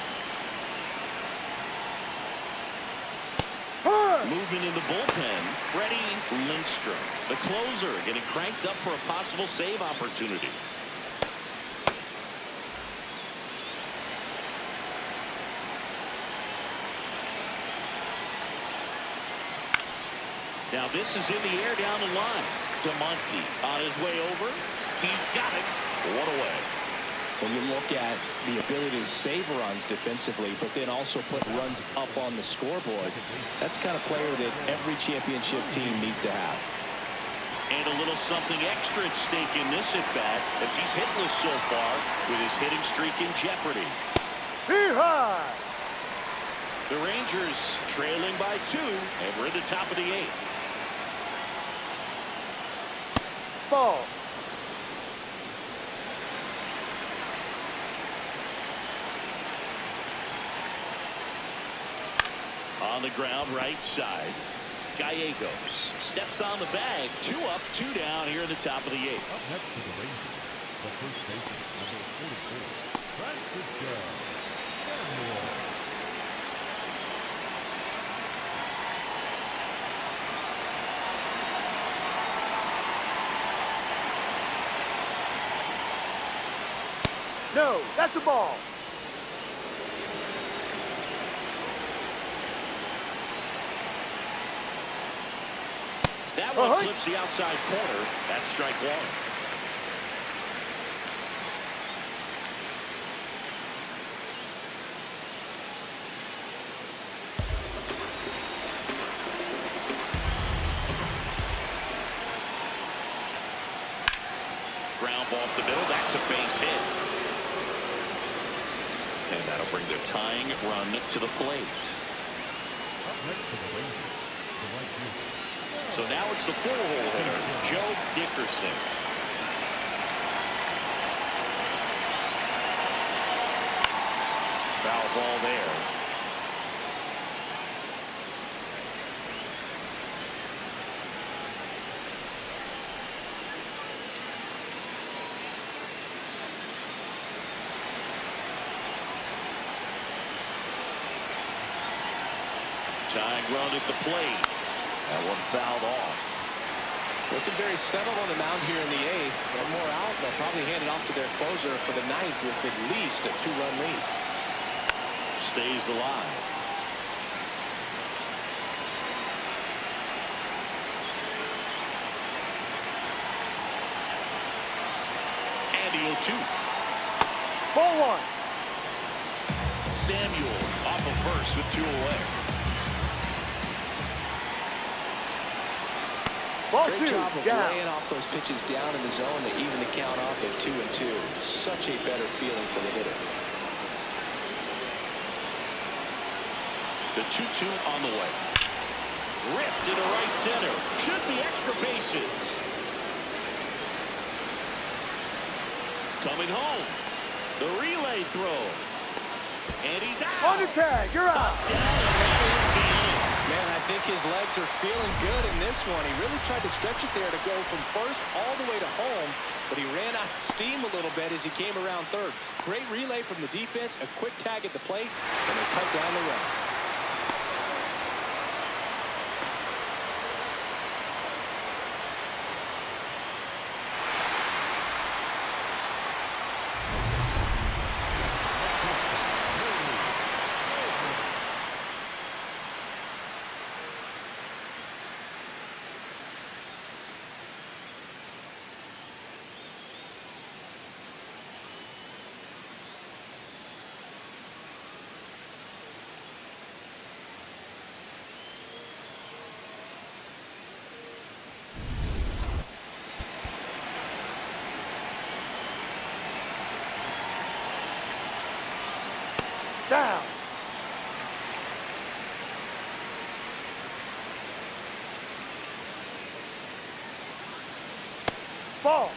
Speaker 1: Moving in the bullpen, Freddie Lindstrom, the closer, getting cranked up for a possible save opportunity. Now this is in the air down the line to Monty on his way over. He's got it. What a way.
Speaker 2: When you look at the ability to save runs defensively, but then also put runs up on the scoreboard, that's the kind of player that every championship team needs to have.
Speaker 1: And a little something extra at stake in this at-bat as he's hitless so far with his hitting streak in jeopardy. The Rangers trailing by 2, and we're at the top of the 8th.
Speaker 3: Ball.
Speaker 1: On the ground, right side. Gallegos steps on the bag. 2 up, 2 down here in the top of the 8th.
Speaker 5: Up next to the Rangers, the first baseman, number 44, Francisco.
Speaker 3: No, that's a ball.
Speaker 1: That one clips the outside corner. That's strike 1. Ground ball up the middle. That's a base hit. And that'll bring the tying run to the plate.
Speaker 5: Up next to the Rangers, the right fielder.
Speaker 1: So now it's the 4-hole hitter, Joe Dickerson. Foul ball there. Tying run at the plate. That one fouled off.
Speaker 2: Looking very settled on the mound here in the 8th. One more out. They'll probably hand it off to their closer for the 9th with at least a 2-run lead.
Speaker 1: Stays alive. And the 0-2.
Speaker 3: Ball 1.
Speaker 1: Samuel off of first with 2 away.
Speaker 3: Ball
Speaker 2: Great
Speaker 3: 2,
Speaker 2: job of
Speaker 3: down.
Speaker 2: laying off those pitches down in the zone to even the count off at 2-2. Such a better feeling for the hitter.
Speaker 1: The 2-2 on the way. Ripped into right center. Should be extra bases. Coming home. The relay throw. And he's out.
Speaker 3: On the tag, you're out.
Speaker 1: Down, and that is the inning.
Speaker 2: Man, I think his legs are feeling good in this one. He really tried to stretch it there to go from first all the way to home, but he ran out of steam a little bit as he came around third. Great relay from the defense, a quick tag at the plate, and they cut down the run.
Speaker 3: Down. Ball.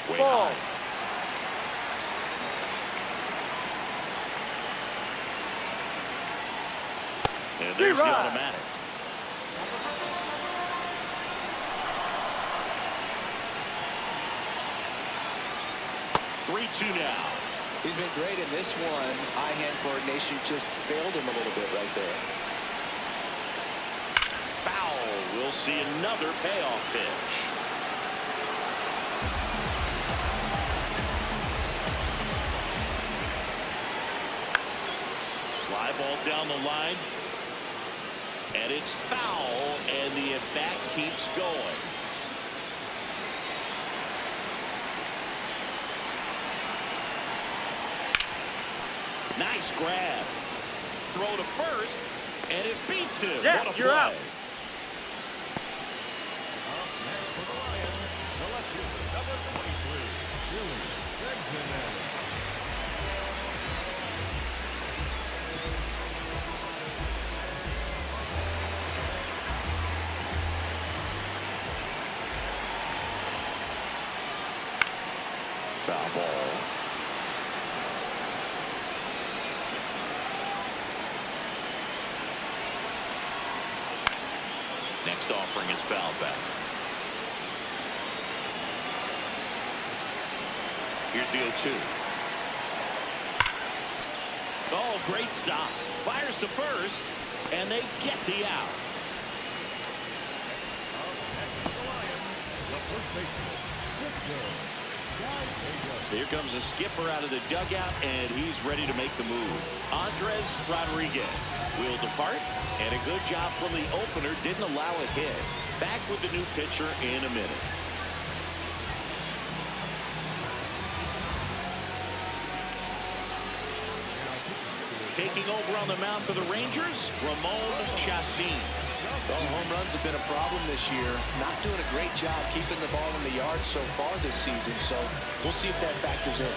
Speaker 1: Way
Speaker 3: Ball.
Speaker 1: high. And there's the
Speaker 3: Right.
Speaker 1: automatic. Three-two now.
Speaker 2: He's been great in this one. Eye-hand coordination just failed him a little bit right there.
Speaker 1: Foul. We'll see another payoff pitch. Fly ball down the line. And it's foul, and the at-bat keeps going. Nice grab. Throw to first, and it beats him.
Speaker 3: Yeah,
Speaker 1: What a
Speaker 3: you're
Speaker 1: play.
Speaker 3: out.
Speaker 5: Up next for the Lions, selected number 23, Billy Benjamin.
Speaker 1: Foul ball. Next offering is fouled back. Here's the 0-2. Oh, great stop. Fires to first, and they get the out.
Speaker 5: Up next for the Lions, the first baseman, Victor.
Speaker 1: Here comes the skipper out of the dugout, and he's ready to make the move. Andres Rodriguez will depart, and a good job from the opener. Didn't allow a hit. Back with the new pitcher in a minute. Taking over on the mound for the Rangers, Ramon Chacin.
Speaker 2: Well, home runs have been a problem this year. Not doing a great job keeping the ball in the yard so far this season, so we'll see if that factors in.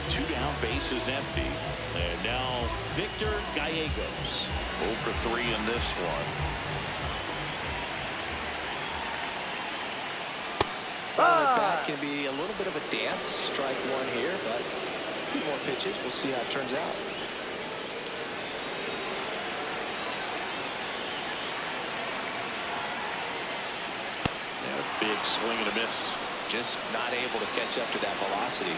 Speaker 1: 2 down, base is empty. And now Victor Gallegos. 0 for 3 in this one.
Speaker 2: Well, that can be a little bit of a dance. Strike one here, but a few more pitches. We'll see how it turns out.
Speaker 1: And a big swing and a miss.
Speaker 2: Just not able to catch up to that velocity.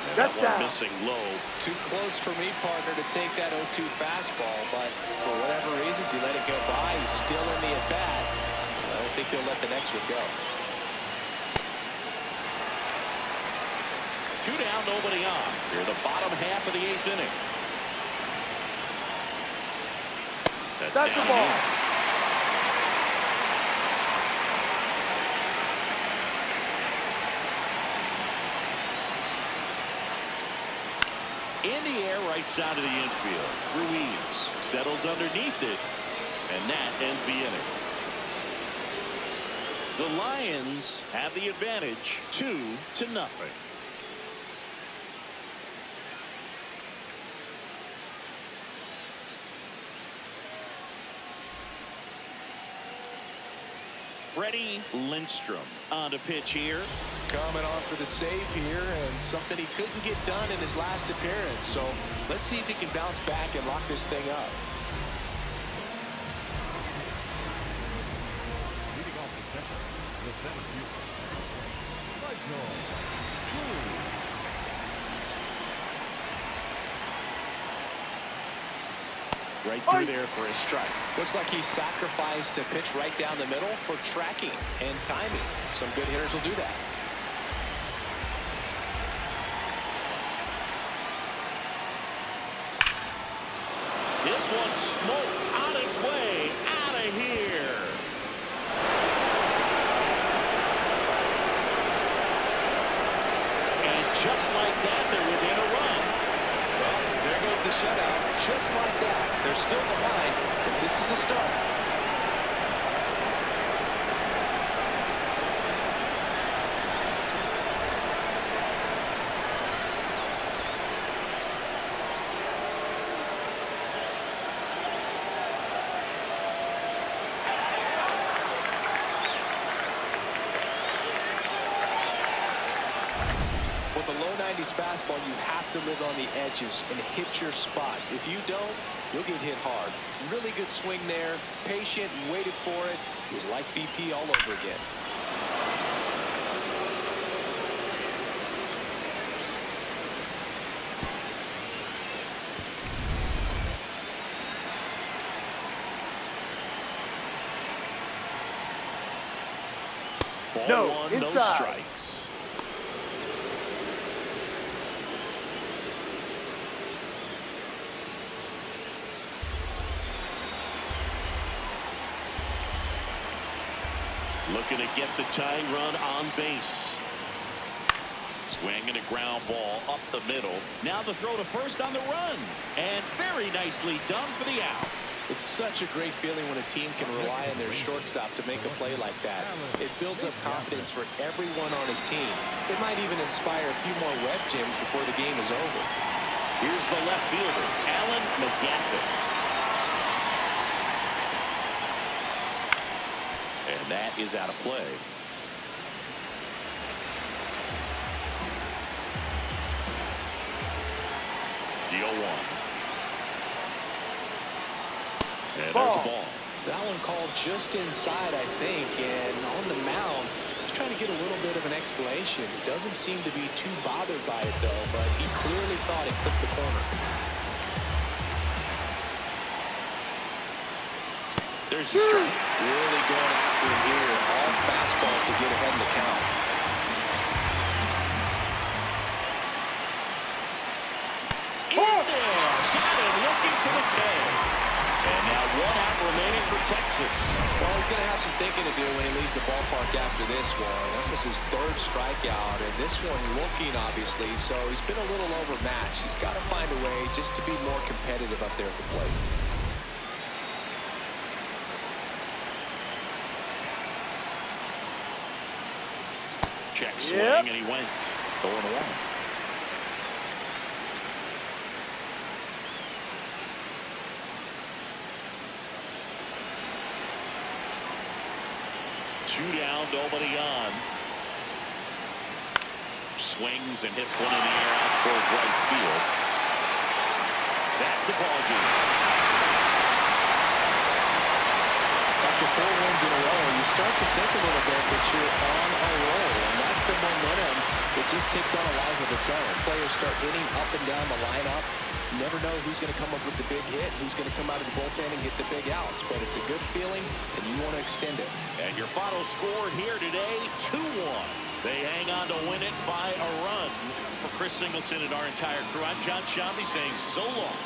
Speaker 1: And
Speaker 3: That's
Speaker 1: that one
Speaker 3: down.
Speaker 1: missing low.
Speaker 2: Too close for me, partner, to take that 0-2 fastball, but for whatever reasons, he let it go by. He's still in the at-bat. I don't think he'll let the next one go.
Speaker 1: 2 down, nobody on. Here the bottom half of the 8th inning. That's
Speaker 3: That's
Speaker 1: down
Speaker 3: the ball.
Speaker 1: in. In the air, right side of the infield. Ruiz settles underneath it, and that ends the inning. The Lions have the advantage 2-0. Freddie Lindstrom on the pitch here.
Speaker 2: Coming on for the save here, and something he couldn't get done in his last appearance. So let's see if he can bounce back and lock this thing up.
Speaker 5: Leading off the catcher, the Syracuse. Michael.
Speaker 2: Right through there for a strike. Looks like he sacrificed a pitch right down the middle for tracking and timing. Some good hitters will do that.
Speaker 1: This one smoked on its way out of here. And just like that, they're within a run.
Speaker 2: Well, there goes the shutout. Just like that. They're still behind, but this is a start. With a low 90s fastball, you have to live on the edges and hit your spots. If you don't, you'll get hit hard. Really good swing there. Patient, waited for it. It was like BP all over again.
Speaker 1: Ball
Speaker 3: No,
Speaker 1: one, no
Speaker 3: inside.
Speaker 1: strikes. Looking to get the tying run on base. Swinging a ground ball up the middle. Now the throw to first on the run. And very nicely done for the out.
Speaker 2: It's such a great feeling when a team can rely on their shortstop to make a play like that. It builds up confidence for everyone on his team. It might even inspire a few more web gyms before the game is over.
Speaker 1: Here's the left fielder, Alan McGaffin. And that is out of play. The 0-1. And there's the ball.
Speaker 2: That one called just inside, I think, and on the mound, he's trying to get a little bit of an explanation. Doesn't seem to be too bothered by it, though, but he clearly thought it clipped the corner.
Speaker 1: There's the strike.
Speaker 2: Really going after him here. All fastballs to get ahead in the count.
Speaker 1: In there. Got him looking for the K. And now 1 out remaining for Texas.
Speaker 2: Well, he's going to have some thinking to do when he leaves the ballpark after this one. That was his 3rd strikeout, and this one looking, obviously, so he's been a little overmatched. He's got to find a way just to be more competitive up there at the plate.
Speaker 1: Check swing, and he went 0-1. Two down, nobody on. Swings and hits one in the air out towards right field. That's the ball game.
Speaker 2: After 4 wins in a row, you start to think a little bit that you're on a roll, and that's the momentum that just takes on a life of its own. Players start hitting up and down the lineup. You never know who's going to come up with the big hit, who's going to come out of the bullpen and get the big outs, but it's a good feeling, and you want to extend it.
Speaker 1: And your final score here today, 2-1. They hang on to win it by a run. For Chris Singleton and our entire crew, I'm John Shambi saying so long.